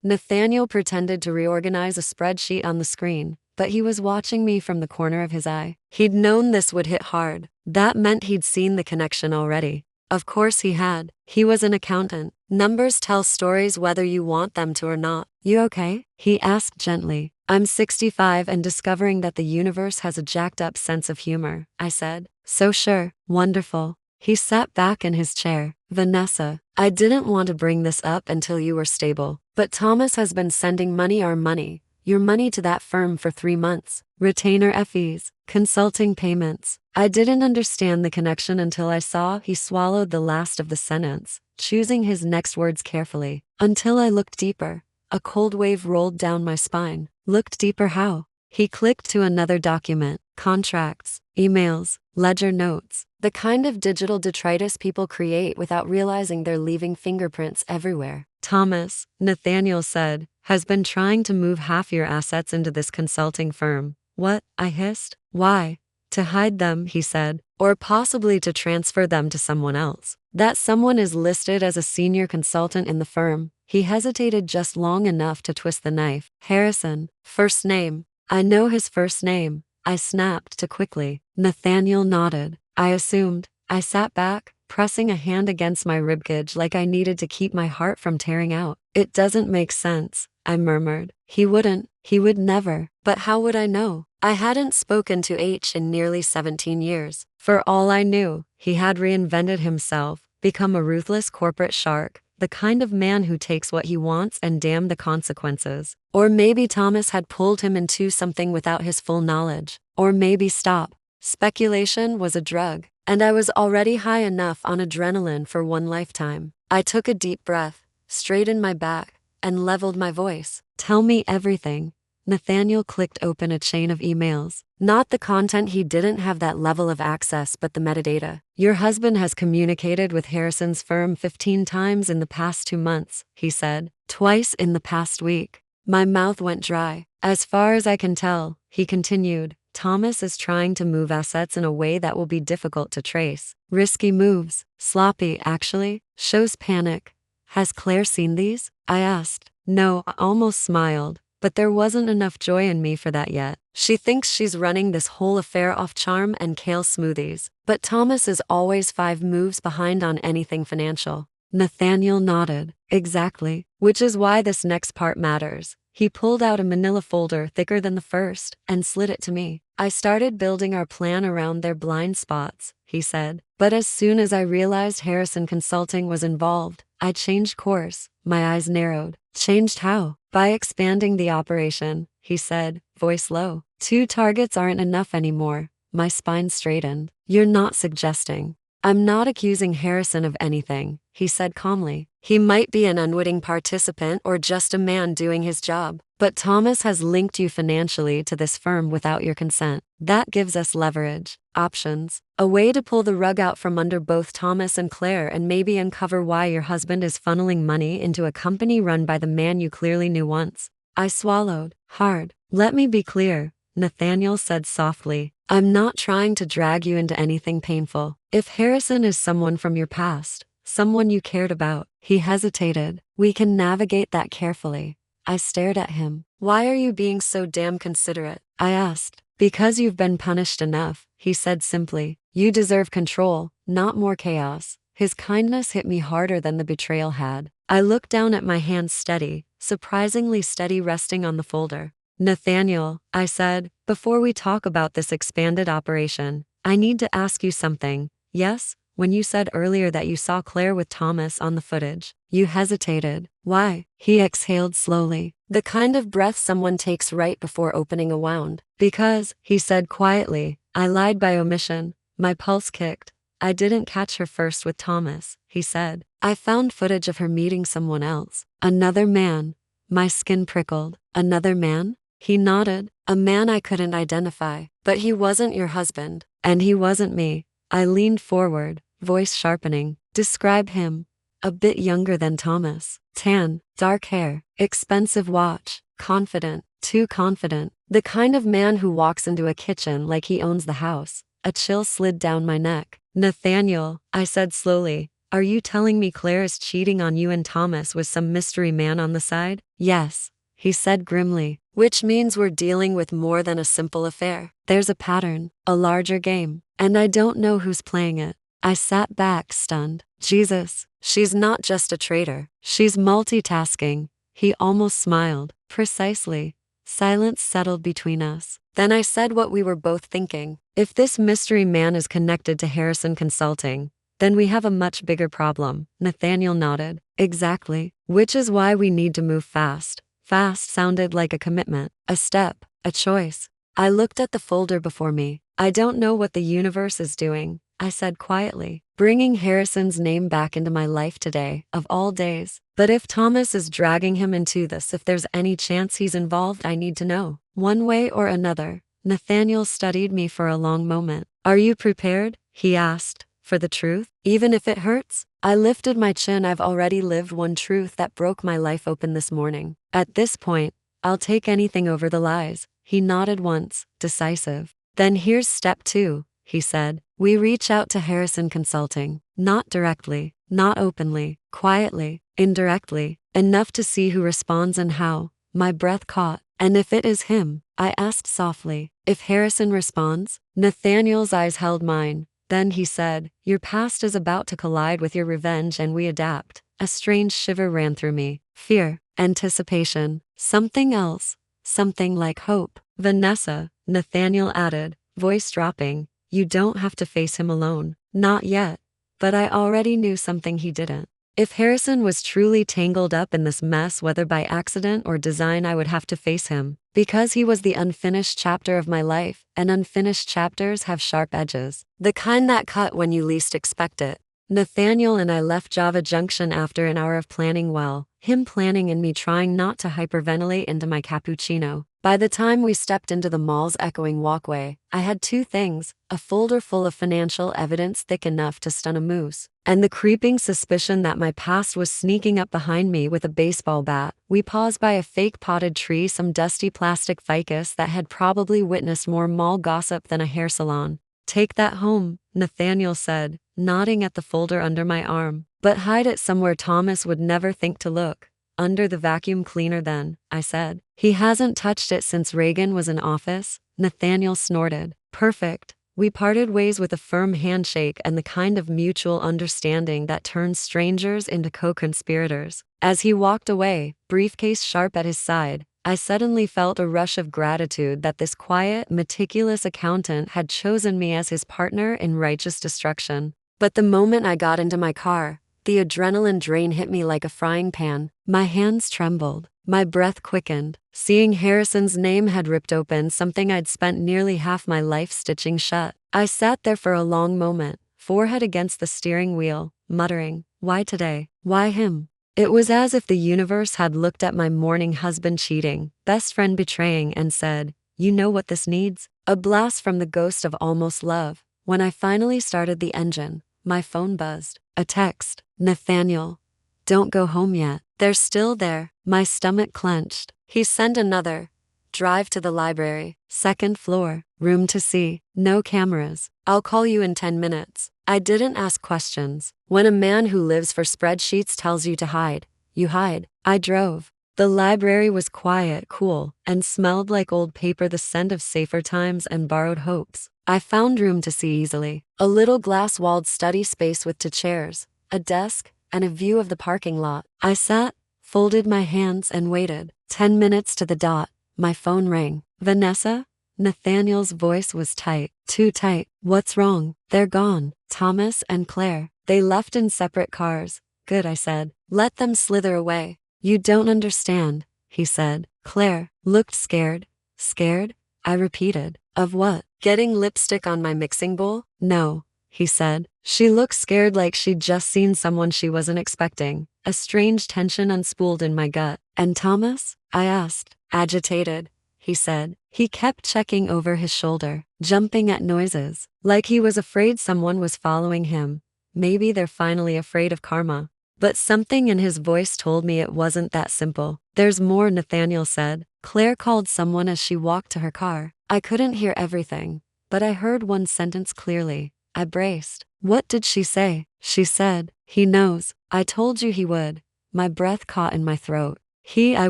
Nathaniel pretended to reorganize a spreadsheet on the screen, but he was watching me from the corner of his eye. He'd known this would hit hard. That meant he'd seen the connection already. Of course he had. He was an accountant. Numbers tell stories whether you want them to or not. You okay? He asked gently. I'm 65 and discovering that the universe has a jacked up sense of humor, I said. So sure. Wonderful. He sat back in his chair. Vanessa, I didn't want to bring this up until you were stable, but Thomas has been sending our money, your money to that firm for 3 months. Retainer fees, consulting payments. I didn't understand the connection until I saw he swallowed the last of the sentence, choosing his next words carefully. Until I looked deeper. A cold wave rolled down my spine. Looked deeper how? He clicked to another document. Contracts, emails, ledger notes. The kind of digital detritus people create without realizing they're leaving fingerprints everywhere. Thomas, Nathaniel said, has been trying to move half your assets into this consulting firm. What? I hissed. Why? To hide them, he said, or possibly to transfer them to someone else. That someone is listed as a senior consultant in the firm. He hesitated just long enough to twist the knife. Harrison, first name. I know his first name. I snapped too quickly. Nathaniel nodded. I assumed. I sat back, pressing a hand against my ribcage like I needed to keep my heart from tearing out. It doesn't make sense, I murmured. He wouldn't. He would never. But how would I know? I hadn't spoken to H in nearly 17 years. For all I knew, he had reinvented himself, become a ruthless corporate shark, the kind of man who takes what he wants and damn the consequences. Or maybe Thomas had pulled him into something without his full knowledge. Or maybe stop. Speculation was a drug, and I was already high enough on adrenaline for one lifetime. I took a deep breath, straightened my back, and leveled my voice. Tell me everything. Nathaniel clicked open a chain of emails. Not the content, he didn't have that level of access, but the metadata. Your husband has communicated with Harrison's firm 15 times in the past 2 months, he said. Twice in the past week. My mouth went dry. As far as I can tell, he continued, Thomas is trying to move assets in a way that will be difficult to trace. Risky moves. Sloppy, actually. Shows panic. Has Claire seen these? I asked. No, I almost smiled. But there wasn't enough joy in me for that yet. She thinks she's running this whole affair off charm and kale smoothies. But Thomas is always 5 moves behind on anything financial. Nathaniel nodded. Exactly. Which is why this next part matters. He pulled out a manila folder thicker than the first and slid it to me. I started building our plan around their blind spots, he said. But as soon as I realized Harrison Consulting was involved, I changed course. My eyes narrowed. Changed how? By expanding the operation, he said, voice low. 2 targets aren't enough anymore. My spine straightened. You're not suggesting. I'm not accusing Harrison of anything, he said calmly. He might be an unwitting participant or just a man doing his job. But Thomas has linked you financially to this firm without your consent. That gives us leverage, options, a way to pull the rug out from under both Thomas and Claire and maybe uncover why your husband is funneling money into a company run by the man you clearly knew once. I swallowed hard. Let me be clear, Nathaniel said softly. I'm not trying to drag you into anything painful. If Harrison is someone from your past, someone you cared about, he hesitated. We can navigate that carefully. I stared at him. Why are you being so damn considerate? I asked. Because you've been punished enough, he said simply. You deserve control, not more chaos. His kindness hit me harder than the betrayal had. I looked down at my hands steady, surprisingly steady resting on the folder. Nathaniel, I said, before we talk about this expanded operation, I need to ask you something. Yes? When you said earlier that you saw Claire with Thomas on the footage, you hesitated. Why? He exhaled slowly. The kind of breath someone takes right before opening a wound. Because, he said quietly, I lied by omission. My pulse kicked. I didn't catch her first with Thomas, he said. I found footage of her meeting someone else. Another man. My skin prickled. Another man? He nodded. A man I couldn't identify. But he wasn't your husband. And he wasn't me. I leaned forward, voice sharpening. Describe him. A bit younger than Thomas. Tan, dark hair, expensive watch, confident, too confident. The kind of man who walks into a kitchen like he owns the house. A chill slid down my neck. Nathaniel, I said slowly, are you telling me Claire is cheating on you and Thomas with some mystery man on the side? Yes, he said grimly, which means we're dealing with more than a simple affair. There's a pattern, a larger game, and I don't know who's playing it. I sat back, stunned. Jesus, she's not just a traitor. She's multitasking. He almost smiled. Precisely. Silence settled between us. Then I said what we were both thinking. If this mystery man is connected to Harrison Consulting, then we have a much bigger problem. Nathaniel nodded. Exactly. Which is why we need to move fast. Fast sounded like a commitment, a step, a choice. I looked at the folder before me. I don't know what the universe is doing, I said quietly. Bringing Harrison's name back into my life today, of all days. But if Thomas is dragging him into this, if there's any chance he's involved, I need to know. One way or another. Nathaniel studied me for a long moment. Are you prepared? He asked. For the truth? Even if it hurts? I lifted my chin. I've already lived one truth that broke my life open this morning. At this point, I'll take anything over the lies. He nodded once, decisive. Then here's step 2, he said. We reach out to Harrison Consulting. Not directly, not openly, quietly, indirectly, enough to see who responds and how. My breath caught. And if it is him, I asked softly. If Harrison responds? Nathaniel's eyes held mine. Then he said, your past is about to collide with your revenge and we adapt. A strange shiver ran through me. Fear, anticipation, something else, something like hope. Vanessa, Nathaniel added, voice dropping, you don't have to face him alone. Not yet. But I already knew something he didn't. If Harrison was truly tangled up in this mess, whether by accident or design, I would have to face him. Because he was the unfinished chapter of my life, and unfinished chapters have sharp edges. The kind that cut when you least expect it. Nathaniel and I left Java Junction after an hour of planning, him planning and me trying not to hyperventilate into my cappuccino. By the time we stepped into the mall's echoing walkway, I had two things: a folder full of financial evidence thick enough to stun a moose, and the creeping suspicion that my past was sneaking up behind me with a baseball bat. We paused by a fake potted tree, some dusty plastic ficus that had probably witnessed more mall gossip than a hair salon. "Take that home," Nathaniel said, nodding at the folder under my arm. "But hide it somewhere Thomas would never think to look." "Under the vacuum cleaner then," I said. "He hasn't touched it since Reagan was in office," Nathaniel snorted. "Perfect." We parted ways with a firm handshake and the kind of mutual understanding that turns strangers into co-conspirators. As he walked away, briefcase sharp at his side, I suddenly felt a rush of gratitude that this quiet, meticulous accountant had chosen me as his partner in righteous destruction. But the moment I got into my car, the adrenaline drain hit me like a frying pan. My hands trembled. My breath quickened. Seeing Harrison's name had ripped open something I'd spent nearly half my life stitching shut. I sat there for a long moment, forehead against the steering wheel, muttering, "Why today? Why him?" It was as if the universe had looked at my mourning husband cheating, best friend betraying, and said, "You know what this needs?" A blast from the ghost of almost love. When I finally started the engine, my phone buzzed. A text. "Nathaniel, don't go home yet. They're still there." My stomach clenched. He sent another. "Drive to the library. Second floor. Room to see. No cameras. I'll call you in 10 minutes. I didn't ask questions. When a man who lives for spreadsheets tells you to hide, you hide. I drove. The library was quiet, cool, and smelled like old paper, the scent of safer times and borrowed hopes. I found room to see easily. A little glass-walled study space with two chairs, a desk, and a view of the parking lot. I sat, folded my hands, and waited. 10 minutes to the dot, my phone rang. "Vanessa?" Nathaniel's voice was tight. Too tight. "What's wrong?" "They're gone. Thomas and Claire. They left in separate cars." "Good," I said. "Let them slither away." "You don't understand," he said. "Claire looked scared." "Scared?" I repeated. "Of what? Getting lipstick on my mixing bowl?" "No," he said. "She looked scared, like she'd just seen someone she wasn't expecting." A strange tension unspooled in my gut. "And Thomas?" I asked. "Agitated," he said. He kept checking over his shoulder, jumping at noises, like he was afraid someone was following him. Maybe they're finally afraid of karma. But something in his voice told me it wasn't that simple. "There's more," Nathaniel said. "Claire called someone as she walked to her car." I couldn't hear everything, but I heard one sentence clearly. I braced. "What did she say?" "She said, 'He knows. I told you he would.'" My breath caught in my throat. "He," I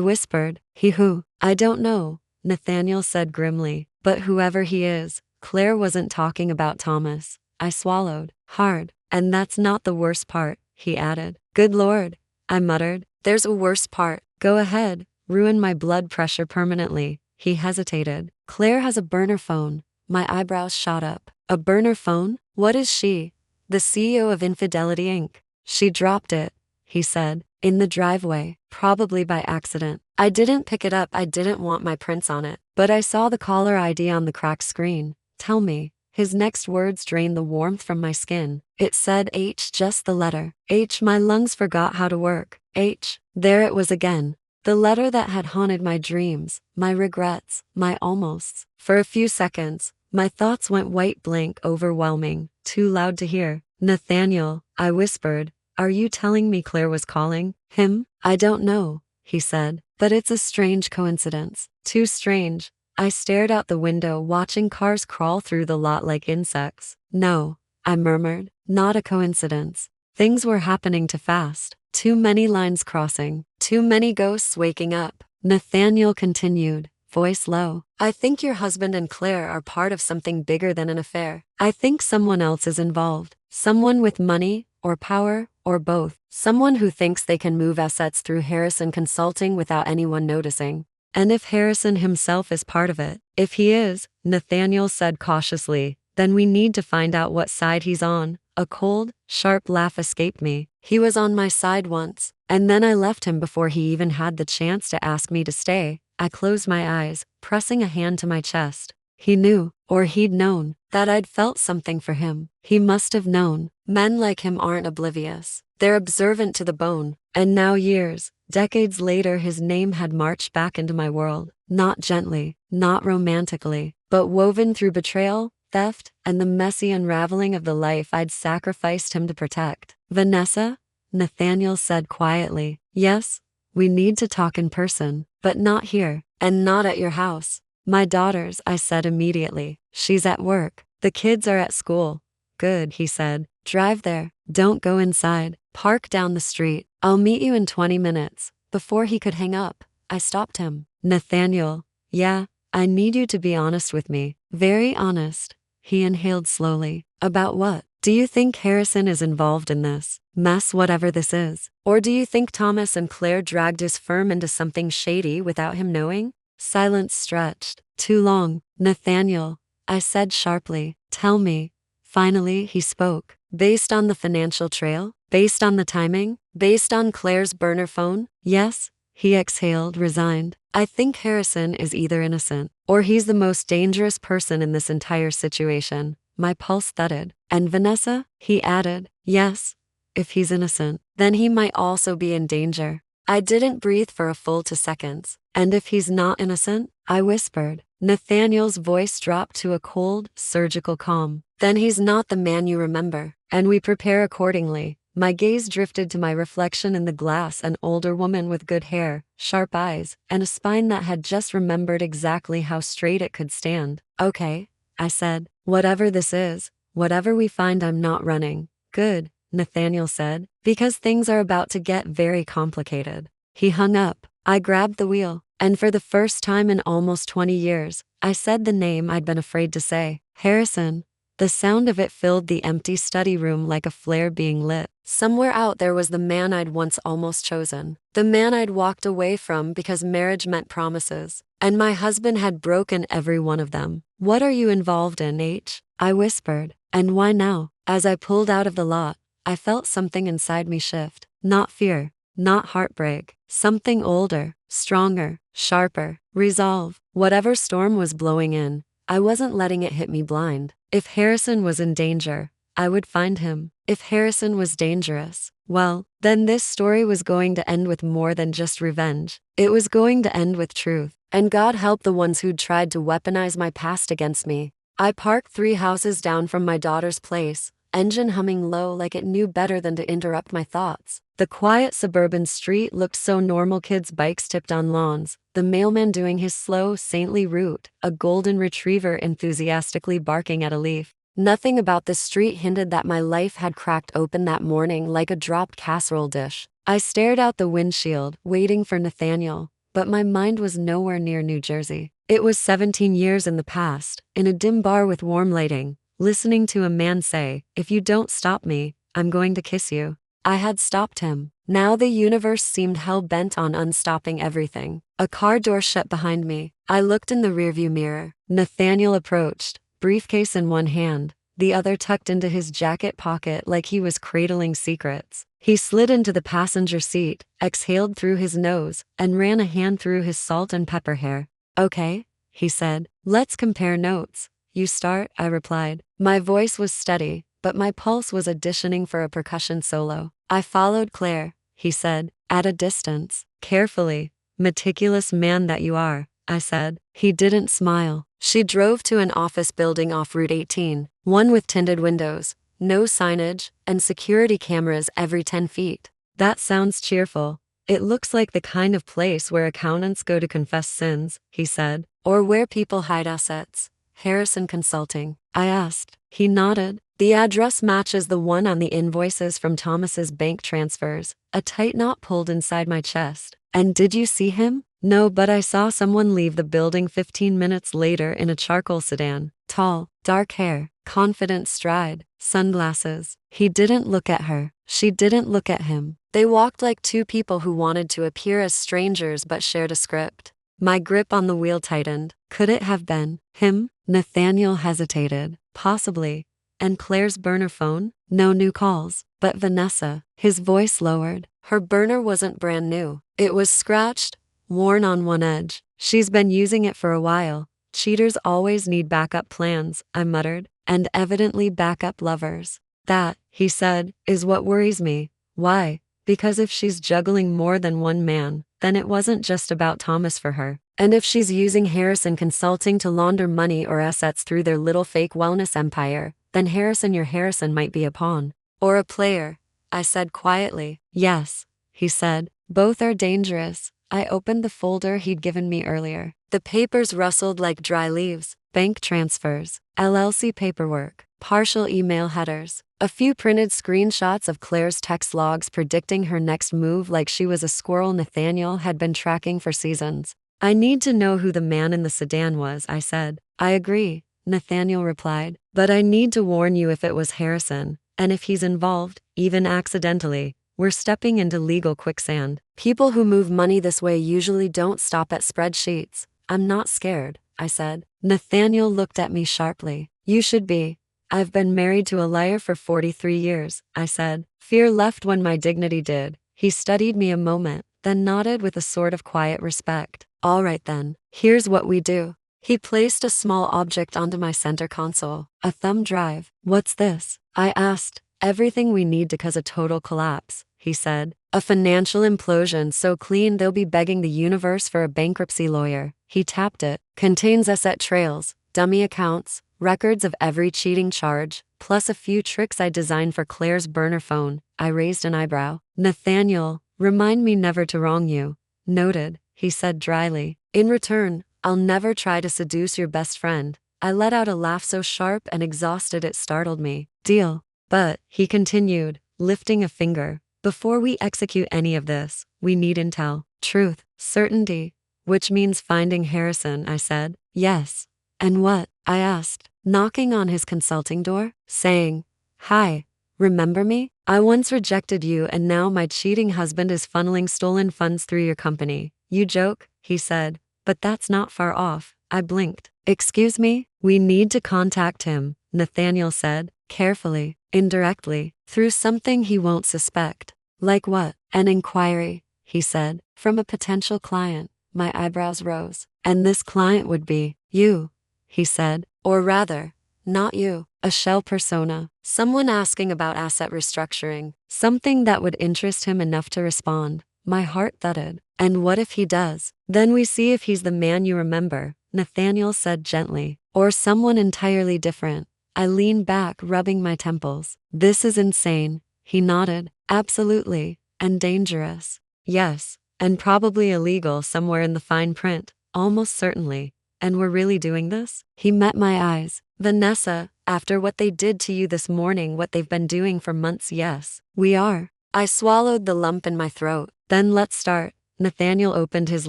whispered. "He who?" "I don't know," Nathaniel said grimly. "But whoever he is, Claire wasn't talking about Thomas." I swallowed hard. "And that's not the worst part," he added. "Good Lord," I muttered. "There's a worse part." "Go ahead." "Ruin my blood pressure permanently." He hesitated. "Claire has a burner phone." My eyebrows shot up. "A burner phone? What is she?" "The CEO of Infidelity Inc. She dropped it," he said, "in the driveway, probably by accident. I didn't pick it up. I didn't want my prints on it. But I saw the caller ID on the cracked screen." "Tell me." His next words drained the warmth from my skin. "It said H, just the letter H." My lungs forgot how to work. H. There it was again. The letter that had haunted my dreams, my regrets, my almosts. For a few seconds, my thoughts went white, blank, overwhelming, too loud to hear. "Nathaniel," I whispered, "are you telling me Claire was calling him?" "I don't know," he said, "but it's a strange coincidence." Too strange. I stared out the window, watching cars crawl through the lot like insects. "No," I murmured, "not a coincidence. Things were happening too fast. Too many lines crossing. Too many ghosts waking up." Nathaniel continued, voice low. "I think your husband and Claire are part of something bigger than an affair. I think someone else is involved. Someone with money, or power, or both. Someone who thinks they can move assets through Harrison Consulting without anyone noticing. And if Harrison himself is part of it," "If he is," Nathaniel said cautiously, "then we need to find out what side he's on." A cold, sharp laugh escaped me. "He was on my side once, and then I left him before he even had the chance to ask me to stay." I closed my eyes, pressing a hand to my chest. He knew, or he'd known, that I'd felt something for him. He must have known. Men like him aren't oblivious. They're observant to the bone. And now years, decades later, his name had marched back into my world. Not gently, not romantically, but woven through betrayal, theft, and the messy unraveling of the life I'd sacrificed him to protect. Vanessa, Nathaniel said quietly, yes, we need to talk in person, but not here, and not at your house. My daughter's, I said immediately. She's at work. The kids are at school. Good, he said. Drive there. Don't go inside. Park down the street. I'll meet you in 20 minutes. Before he could hang up, I stopped him. Nathaniel, yeah, I need you to be honest with me. Very honest. He inhaled slowly. About what? Do you think Harrison is involved in this mess, whatever this is? Or do you think Thomas and Claire dragged his firm into something shady without him knowing? Silence stretched. Too long. Nathaniel, I said sharply. Tell me. Finally, he spoke. Based on the financial trail? Based on the timing? Based on Claire's burner phone? Yes, he exhaled, resigned. I think Harrison is either innocent, or he's the most dangerous person in this entire situation. My pulse thudded. And Vanessa? He added. Yes, if he's innocent, then he might also be in danger. I didn't breathe for a full 2 seconds. And if he's not innocent? I whispered. Nathaniel's voice dropped to a cold, surgical calm. Then he's not the man you remember, and we prepare accordingly. My gaze drifted to my reflection in the glass, an older woman with good hair, sharp eyes, and a spine that had just remembered exactly how straight it could stand. Okay, I said. Whatever this is, whatever we find, I'm not running. Good, Nathaniel said, because things are about to get very complicated. He hung up. I grabbed the wheel, and for the first time in almost 20 years, I said the name I'd been afraid to say. Harrison. The sound of it filled the empty study room like a flare being lit. Somewhere out there was the man I'd once almost chosen. The man I'd walked away from because marriage meant promises. And my husband had broken every one of them. What are you involved in, H? I whispered. And why now? As I pulled out of the lot, I felt something inside me shift. Not fear, not heartbreak. Something older, stronger, sharper. Resolve. Whatever storm was blowing in, I wasn't letting it hit me blind. If Harrison was in danger, I would find him. If Harrison was dangerous, well, then this story was going to end with more than just revenge. It was going to end with truth. And God help the ones who'd tried to weaponize my past against me. I parked 3 houses down from my daughter's place, engine humming low like it knew better than to interrupt my thoughts. The quiet suburban street looked so normal, kids' bikes tipped on lawns, the mailman doing his slow, saintly route, a golden retriever enthusiastically barking at a leaf. Nothing about the street hinted that my life had cracked open that morning like a dropped casserole dish. I stared out the windshield, waiting for Nathaniel, but my mind was nowhere near New Jersey. It was 17 years in the past, in a dim bar with warm lighting, listening to a man say, "If you don't stop me, I'm going to kiss you." I had stopped him. Now the universe seemed hell-bent on unstopping everything. A car door shut behind me. I looked in the rearview mirror. Nathaniel approached, briefcase in one hand, the other tucked into his jacket pocket like he was cradling secrets. He slid into the passenger seat, exhaled through his nose, and ran a hand through his salt and pepper hair. Okay, he said. Let's compare notes. You start, I replied. My voice was steady, but my pulse was auditioning for a percussion solo. I followed Claire, he said, at a distance. Carefully. Meticulous man that you are, I said. He didn't smile. She drove to an office building off Route 18, one with tinted windows, no signage, and security cameras every 10 feet. That sounds cheerful. It looks like the kind of place where accountants go to confess sins, he said. Or where people hide assets. Harrison Consulting, I asked. He nodded. The address matches the one on the invoices from Thomas's bank transfers. A tight knot pulled inside my chest. And did you see him? No, but I saw someone leave the building 15 minutes later in a charcoal sedan. Tall, dark hair, confident stride, sunglasses. He didn't look at her. She didn't look at him. They walked like two people who wanted to appear as strangers but shared a script. My grip on the wheel tightened. Could it have been him? Nathaniel hesitated. Possibly. And Claire's burner phone? No new calls. But Vanessa. His voice lowered. Her burner wasn't brand new. It was scratched, worn on one edge. She's been using it for a while. Cheaters always need backup plans, I muttered. And evidently backup lovers. That, he said, is what worries me. Why? Because if she's juggling more than one man, then it wasn't just about Thomas for her. And if she's using Harrison Consulting to launder money or assets through their little fake wellness empire, then your Harrison might be a pawn. Or a player, I said quietly. Yes, he said. Both are dangerous. I opened the folder he'd given me earlier. The papers rustled like dry leaves. Bank transfers, LLC paperwork, partial email headers, a few printed screenshots of Claire's text logs predicting her next move like she was a squirrel Nathaniel had been tracking for seasons. I need to know who the man in the sedan was, I said. I agree, Nathaniel replied, but I need to warn you if it was Harrison, and if he's involved, even accidentally, we're stepping into legal quicksand. People who move money this way usually don't stop at spreadsheets. I'm not scared, I said. Nathaniel looked at me sharply. You should be. I've been married to a liar for 43 years, I said. Fear left when my dignity did. He studied me a moment, then nodded with a sort of quiet respect. All right then, here's what we do. He placed a small object onto my center console, a thumb drive. What's this? I asked. Everything we need to cause a total collapse, he said. A financial implosion so clean they'll be begging the universe for a bankruptcy lawyer. He tapped it. Contains asset trails, dummy accounts, records of every cheating charge, plus a few tricks I designed for Claire's burner phone. I raised an eyebrow. Nathaniel, remind me never to wrong you. Noted, he said dryly. In return, I'll never try to seduce your best friend. I let out a laugh so sharp and exhausted it startled me. Deal. But, he continued, lifting a finger, before we execute any of this, we need intel, truth, certainty. Which means finding Harrison, I said. Yes. And what? I asked, knocking on his consulting door, saying, Hi, remember me? I once rejected you and now my cheating husband is funneling stolen funds through your company. You joke, he said, but that's not far off. I blinked. Excuse me? We need to contact him, Nathaniel said, carefully, indirectly, through something he won't suspect. Like what? An inquiry, he said, from a potential client. My eyebrows rose. And this client would be you, he said. Or rather, not you, a shell persona, someone asking about asset restructuring, something that would interest him enough to respond. My heart thudded. And what if he does? Then we see if he's the man you remember, Nathaniel said gently, or someone entirely different. I leaned back, rubbing my temples. This is insane, he nodded. Absolutely, and dangerous. Yes, and probably illegal somewhere in the fine print, almost certainly. And we're really doing this? He met my eyes. Vanessa, after what they did to you this morning, what they've been doing for months, yes, we are. I swallowed the lump in my throat. Then let's start. Nathaniel opened his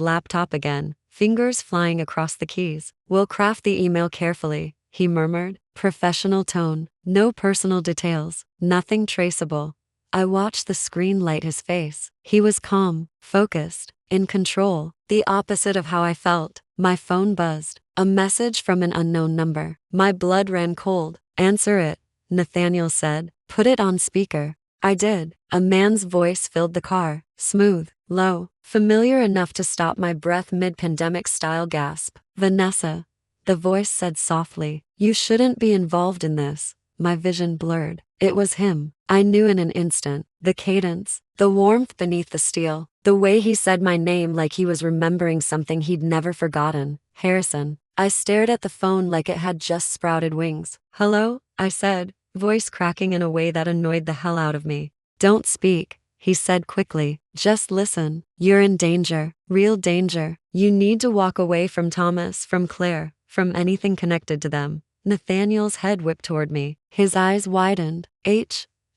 laptop again, fingers flying across the keys. We'll craft the email carefully, he murmured. Professional tone, no personal details, nothing traceable. I watched the screen light his face. He was calm, focused, in control, the opposite of how I felt. My phone buzzed. A message from an unknown number. My blood ran cold. Answer it, Nathaniel said. Put it on speaker. I did. A man's voice filled the car, smooth, low, familiar enough to stop my breath mid-pandemic style gasp. Vanessa, the voice said softly. You shouldn't be involved in this. My vision blurred. It was him. I knew in an instant. The cadence, the warmth beneath the steel, the way he said my name like he was remembering something he'd never forgotten. Harrison. I stared at the phone like it had just sprouted wings. Hello? I said, voice cracking in a way that annoyed the hell out of me. Don't speak, he said quickly. Just listen. You're in danger. Real danger. You need to walk away from Thomas, from Claire, from anything connected to them. Nathaniel's head whipped toward me. His eyes widened.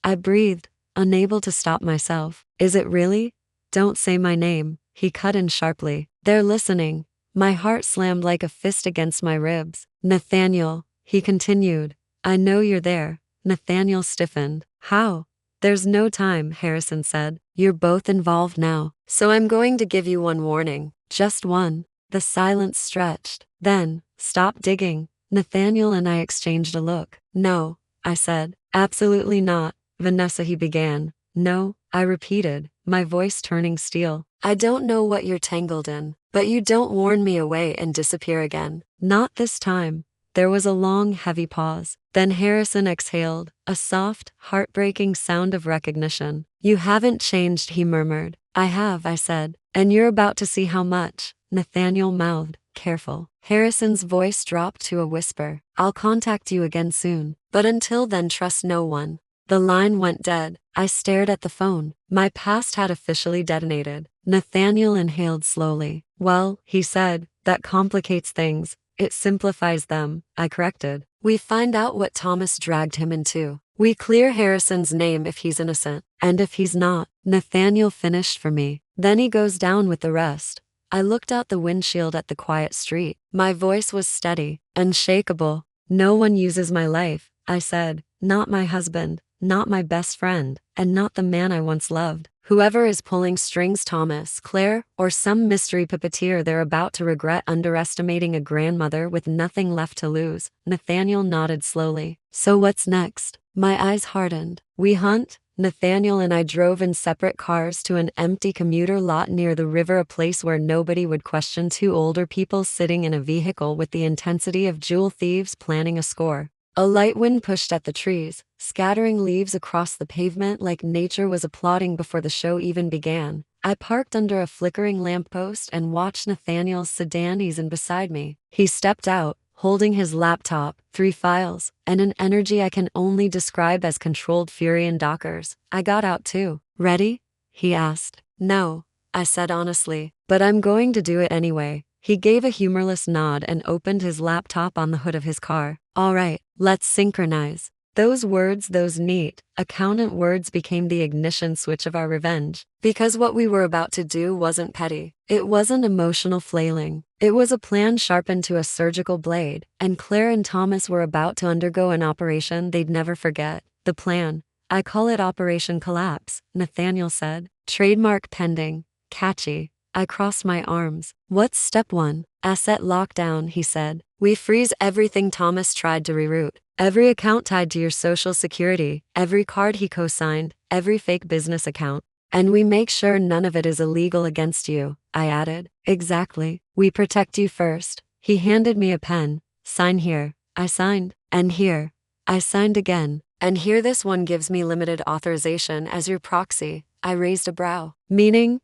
I breathed, unable to stop myself. Is it really? Don't say my name, he cut in sharply. They're listening. My heart slammed like a fist against my ribs. Nathaniel, he continued. I know you're there. Nathaniel stiffened. How? There's no time, Harrison said. You're both involved now. So I'm going to give you one warning. Just one. The silence stretched. Then, stop digging. Nathaniel and I exchanged a look. No, I said. Absolutely not, Vanessa, he began. No, I repeated, my voice turning steel. I don't know what you're tangled in, but you don't warn me away and disappear again. Not this time. There was a long, heavy pause. Then Harrison exhaled, a soft, heartbreaking sound of recognition. "You haven't changed," he murmured. "I have," I said. "And you're about to see how much," Nathaniel mouthed. "Careful." Harrison's voice dropped to a whisper. "I'll contact you again soon. But until then, trust no one." The line went dead. I stared at the phone. My past had officially detonated. Nathaniel inhaled slowly. "Well," he said, "that complicates things. It simplifies them," I corrected. "We find out what Thomas dragged him into. We clear Harrison's name if he's innocent. And if he's not," Nathaniel finished for me. "Then he goes down with the rest." I looked out the windshield at the quiet street. My voice was steady, unshakable. "No one uses my life," I said. "Not my husband, not my best friend, and not the man I once loved. Whoever is pulling strings, Thomas, Claire, or some mystery puppeteer, they're about to regret underestimating a grandmother with nothing left to lose." Nathaniel nodded slowly. "So what's next?" My eyes hardened. "We hunt." Nathaniel and I drove in separate cars to an empty commuter lot near the river, a place where nobody would question two older people sitting in a vehicle with the intensity of jewel thieves planning a score. A light wind pushed at the trees, scattering leaves across the pavement like nature was applauding before the show even began. I parked under a flickering lamppost and watched Nathaniel's sedan ease in beside me. He stepped out, holding his laptop, 3 files, and an energy I can only describe as controlled fury in Dockers. I got out too. "Ready?" he asked. "No," I said honestly, "but I'm going to do it anyway." He gave a humorless nod and opened his laptop on the hood of his car. "All right, let's synchronize." Those words, those neat, accountant words, became the ignition switch of our revenge. Because what we were about to do wasn't petty. It wasn't emotional flailing. It was a plan sharpened to a surgical blade, and Claire and Thomas were about to undergo an operation they'd never forget. The plan, I call it Operation Collapse, Nathaniel said. "Trademark pending." Catchy. I crossed my arms. "What's step 1? "Asset lockdown," he said. "We freeze everything Thomas tried to reroute. Every account tied to your social security, every card he co-signed, every fake business account. And we make sure none of it is illegal against you," I added. "Exactly. We protect you first." He handed me a pen. "Sign here." I signed. "And here." I signed again. "And here, this one gives me limited authorization as your proxy." I raised a brow. Meaning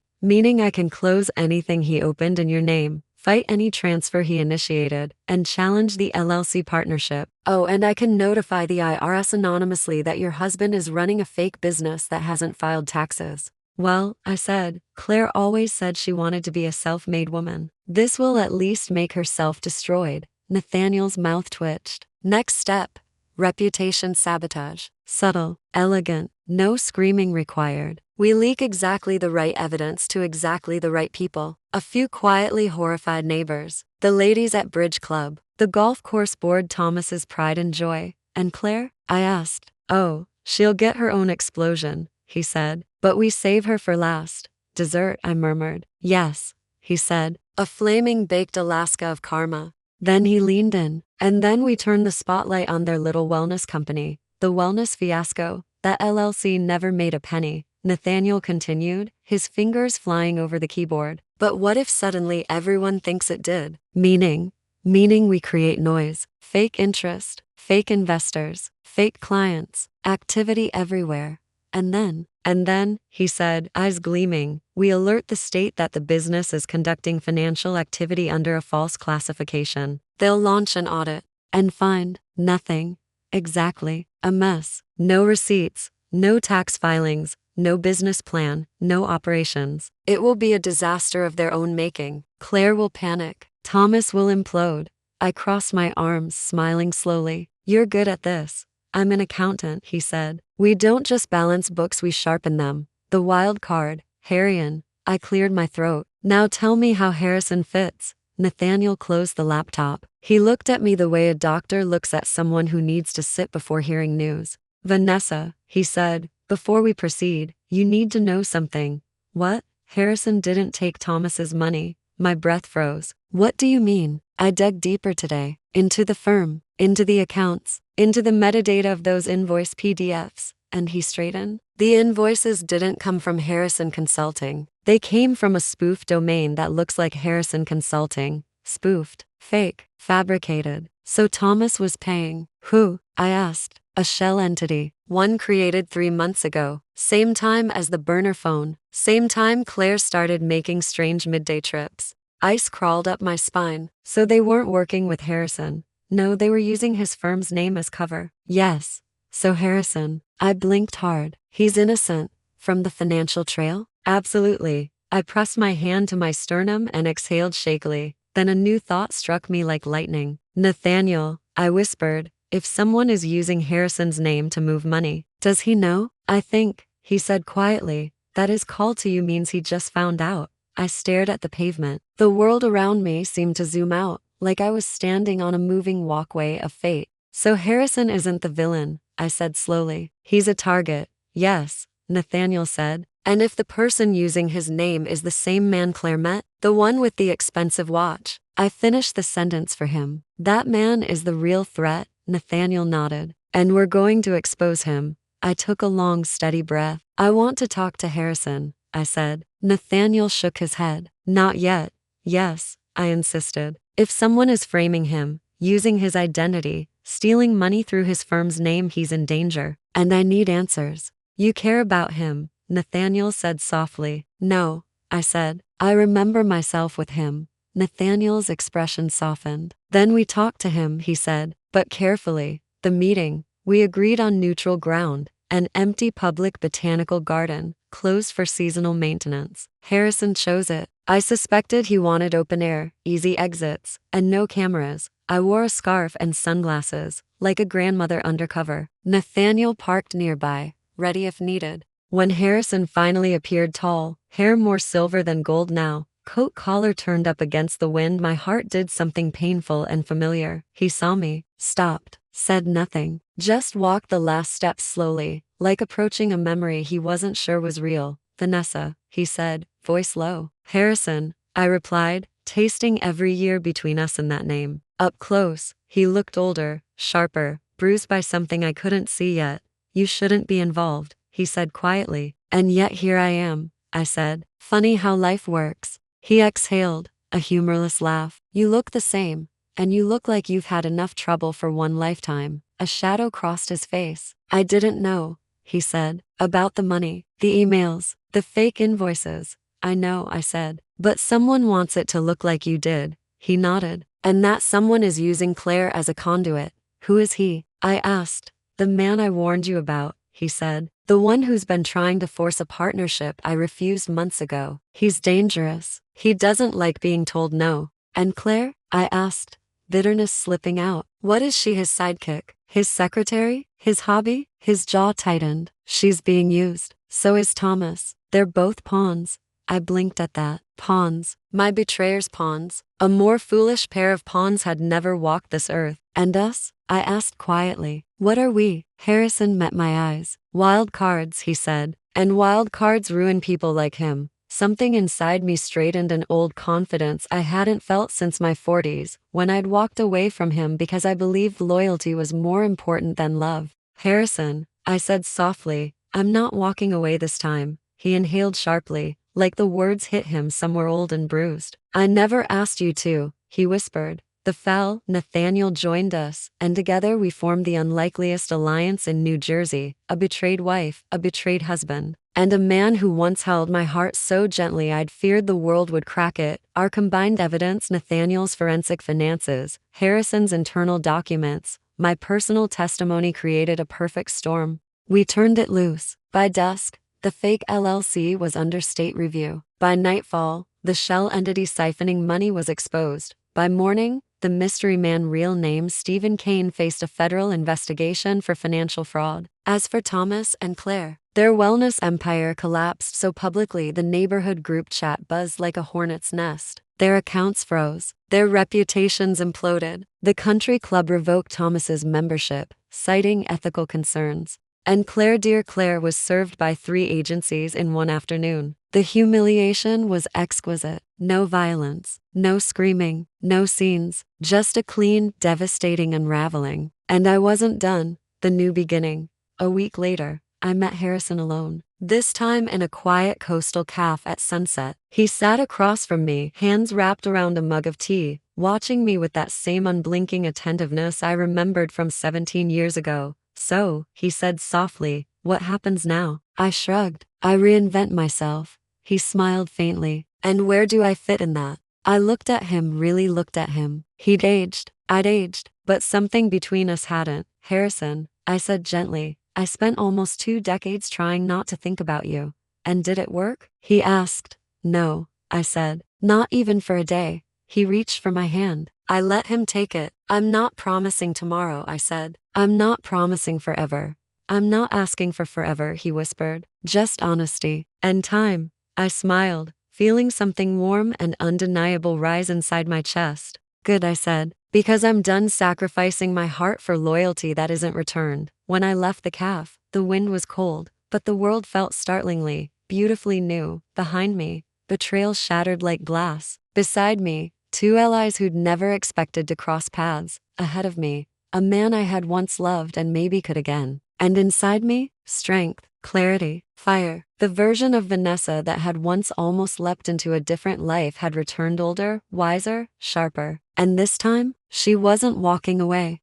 I can close anything he opened in your name, fight any transfer he initiated, and challenge the LLC partnership. "Oh, and I can notify the IRS anonymously that your husband is running a fake business that hasn't filed taxes." "Well," I said, "Claire always said she wanted to be a self-made woman. This will at least make her self-destroyed." Nathaniel's mouth twitched. "Next step. Reputation sabotage. Subtle, elegant, no screaming required. We leak exactly the right evidence to exactly the right people. A few quietly horrified neighbors. The ladies at Bridge Club. The golf course board, Thomas's pride and joy. And Claire?" I asked. "Oh, she'll get her own explosion," he said. "But we save her for last." "Dessert," I murmured. "Yes," he said. "A flaming baked Alaska of karma." Then he leaned in. "And then we turn the spotlight on their little wellness company. The wellness fiasco. That LLC never made a penny." Nathaniel continued, his fingers flying over the keyboard. "But what if suddenly everyone thinks it did? Meaning we create noise, fake interest, fake investors, fake clients, activity everywhere. And then," he said, eyes gleaming, "we alert the state that the business is conducting financial activity under a false classification. They'll launch an audit and find nothing. Exactly. A mess. No receipts, no tax filings, no business plan, no operations. It will be a disaster of their own making. Claire will panic. Thomas will implode." I crossed my arms, smiling slowly. "You're good at this." "I'm an accountant," he said. "We don't just balance books, we sharpen them." The wild card, Harrion. I cleared my throat. "Now tell me how Harrison fits." Nathaniel closed the laptop. He looked at me the way a doctor looks at someone who needs to sit before hearing news. "Vanessa," he said, "before we proceed, you need to know something." "What?" "Harrison didn't take Thomas's money." My breath froze. "What do you mean?" I dug deeper today. Into the firm, into the accounts, into the metadata of those invoice PDFs. And he straightened. "The invoices didn't come from Harrison Consulting. They came from a spoof domain that looks like Harrison Consulting. Spoofed. Fake. Fabricated. So Thomas was paying. Who? I asked. A shell entity. One created 3 months ago. Same time as the burner phone. Same time Claire started making strange midday trips. Ice crawled up my spine. So they weren't working with Harrison. No, they were using his firm's name as cover. Yes. So Harrison. I blinked hard. He's innocent. From the financial trail? Absolutely. I pressed my hand to my sternum and exhaled shakily. Then a new thought struck me like lightning. Nathaniel, I whispered, if someone is using Harrison's name to move money, does he know? I think, he said quietly, that his call to you means he just found out. I stared at the pavement. The world around me seemed to zoom out, like I was standing on a moving walkway of fate. So Harrison isn't the villain, I said slowly. He's a target. Yes, Nathaniel said. And if the person using his name is the same man Claire met, the one with the expensive watch, I finished the sentence for him. That man is the real threat, Nathaniel nodded. And we're going to expose him. I took a long, steady breath. I want to talk to Harrison, I said. Nathaniel shook his head. Not yet. Yes, I insisted. If someone is framing him, using his identity, stealing money through his firm's name, he's in danger. And I need answers. You care about him, Nathaniel said softly. No, I said. I remember myself with him. Nathaniel's expression softened. Then we talked to him, he said, but carefully. The meeting, we agreed on neutral ground, an empty public botanical garden, closed for seasonal maintenance. Harrison chose it. I suspected he wanted open air, easy exits, and no cameras. I wore a scarf and sunglasses, like a grandmother undercover. Nathaniel parked nearby, ready if needed. When Harrison finally appeared, tall, hair more silver than gold now, coat collar turned up against the wind, my heart did something painful and familiar. He saw me, stopped, said nothing, just walked the last steps slowly, like approaching a memory he wasn't sure was real. Vanessa, he said, voice low. Harrison, I replied, tasting every year between us in that name. Up close, he looked older, sharper, bruised by something I couldn't see yet. You shouldn't be involved, he said quietly. And yet here I am, I said. Funny how life works. He exhaled, a humorless laugh. You look the same, and you look like you've had enough trouble for one lifetime. A shadow crossed his face. I didn't know, he said, about the money, the emails, the fake invoices. I know, I said, but someone wants it to look like you did. He nodded. And that someone is using Claire as a conduit. Who is he? I asked. The man I warned you about, he said. The one who's been trying to force a partnership I refused months ago. He's dangerous. He doesn't like being told no. And Claire? I asked, bitterness slipping out. What is she, his sidekick? His secretary? His hobby? His jaw tightened. She's being used. So is Thomas. They're both pawns. I blinked at that. Pawns. My betrayer's pawns. A more foolish pair of pawns had never walked this earth. And us? I asked quietly. What are we? Harrison met my eyes. Wild cards, he said. And wild cards ruin people like him. Something inside me straightened, an old confidence I hadn't felt since my 40s, when I'd walked away from him because I believed loyalty was more important than love. Harrison, I said softly, I'm not walking away this time. He inhaled sharply, like the words hit him somewhere old and bruised. I never asked you to, he whispered. The foul, Nathaniel joined us, and together we formed the unlikeliest alliance in New Jersey, a betrayed wife, a betrayed husband, and a man who once held my heart so gently I'd feared the world would crack it. Our combined evidence, Nathaniel's forensic finances, Harrison's internal documents, my personal testimony, created a perfect storm. We turned it loose. By dusk, the fake LLC was under state review. By nightfall, the shell entity siphoning money was exposed. By morning, the mystery man, real name Stephen Kane, faced a federal investigation for financial fraud. As for Thomas and Claire, their wellness empire collapsed so publicly the neighborhood group chat buzzed like a hornet's nest. Their accounts froze. Their reputations imploded. The country club revoked Thomas's membership, citing ethical concerns. And Claire, dear Claire, was served by 3 agencies in one afternoon. The humiliation was exquisite. No violence, no screaming, no scenes, just a clean, devastating unraveling. And I wasn't done. The new beginning. A week later, I met Harrison alone. This time in a quiet coastal cafe at sunset. He sat across from me, hands wrapped around a mug of tea, watching me with that same unblinking attentiveness I remembered from 17 years ago. So, he said softly, what happens now? I shrugged. I reinvent myself. He smiled faintly. And where do I fit in that? I looked at him, really looked at him. He'd aged. I'd aged. But something between us hadn't. Harrison, I said gently, I spent almost 2 decades trying not to think about you. And did it work? He asked. No, I said. Not even for a day. He reached for my hand. I let him take it. I'm not promising tomorrow, I said. I'm not promising forever. I'm not asking for forever, he whispered. Just honesty. And time. I smiled, feeling something warm and undeniable rise inside my chest. Good, I said, because I'm done sacrificing my heart for loyalty that isn't returned. When I left the cafe, the wind was cold, but the world felt startlingly, beautifully new. Behind me, betrayal shattered like glass. Beside me, two allies who'd never expected to cross paths. Ahead of me, a man I had once loved and maybe could again. And inside me, strength, clarity, fire. The version of Vanessa that had once almost leapt into a different life had returned older, wiser, sharper. And this time, she wasn't walking away.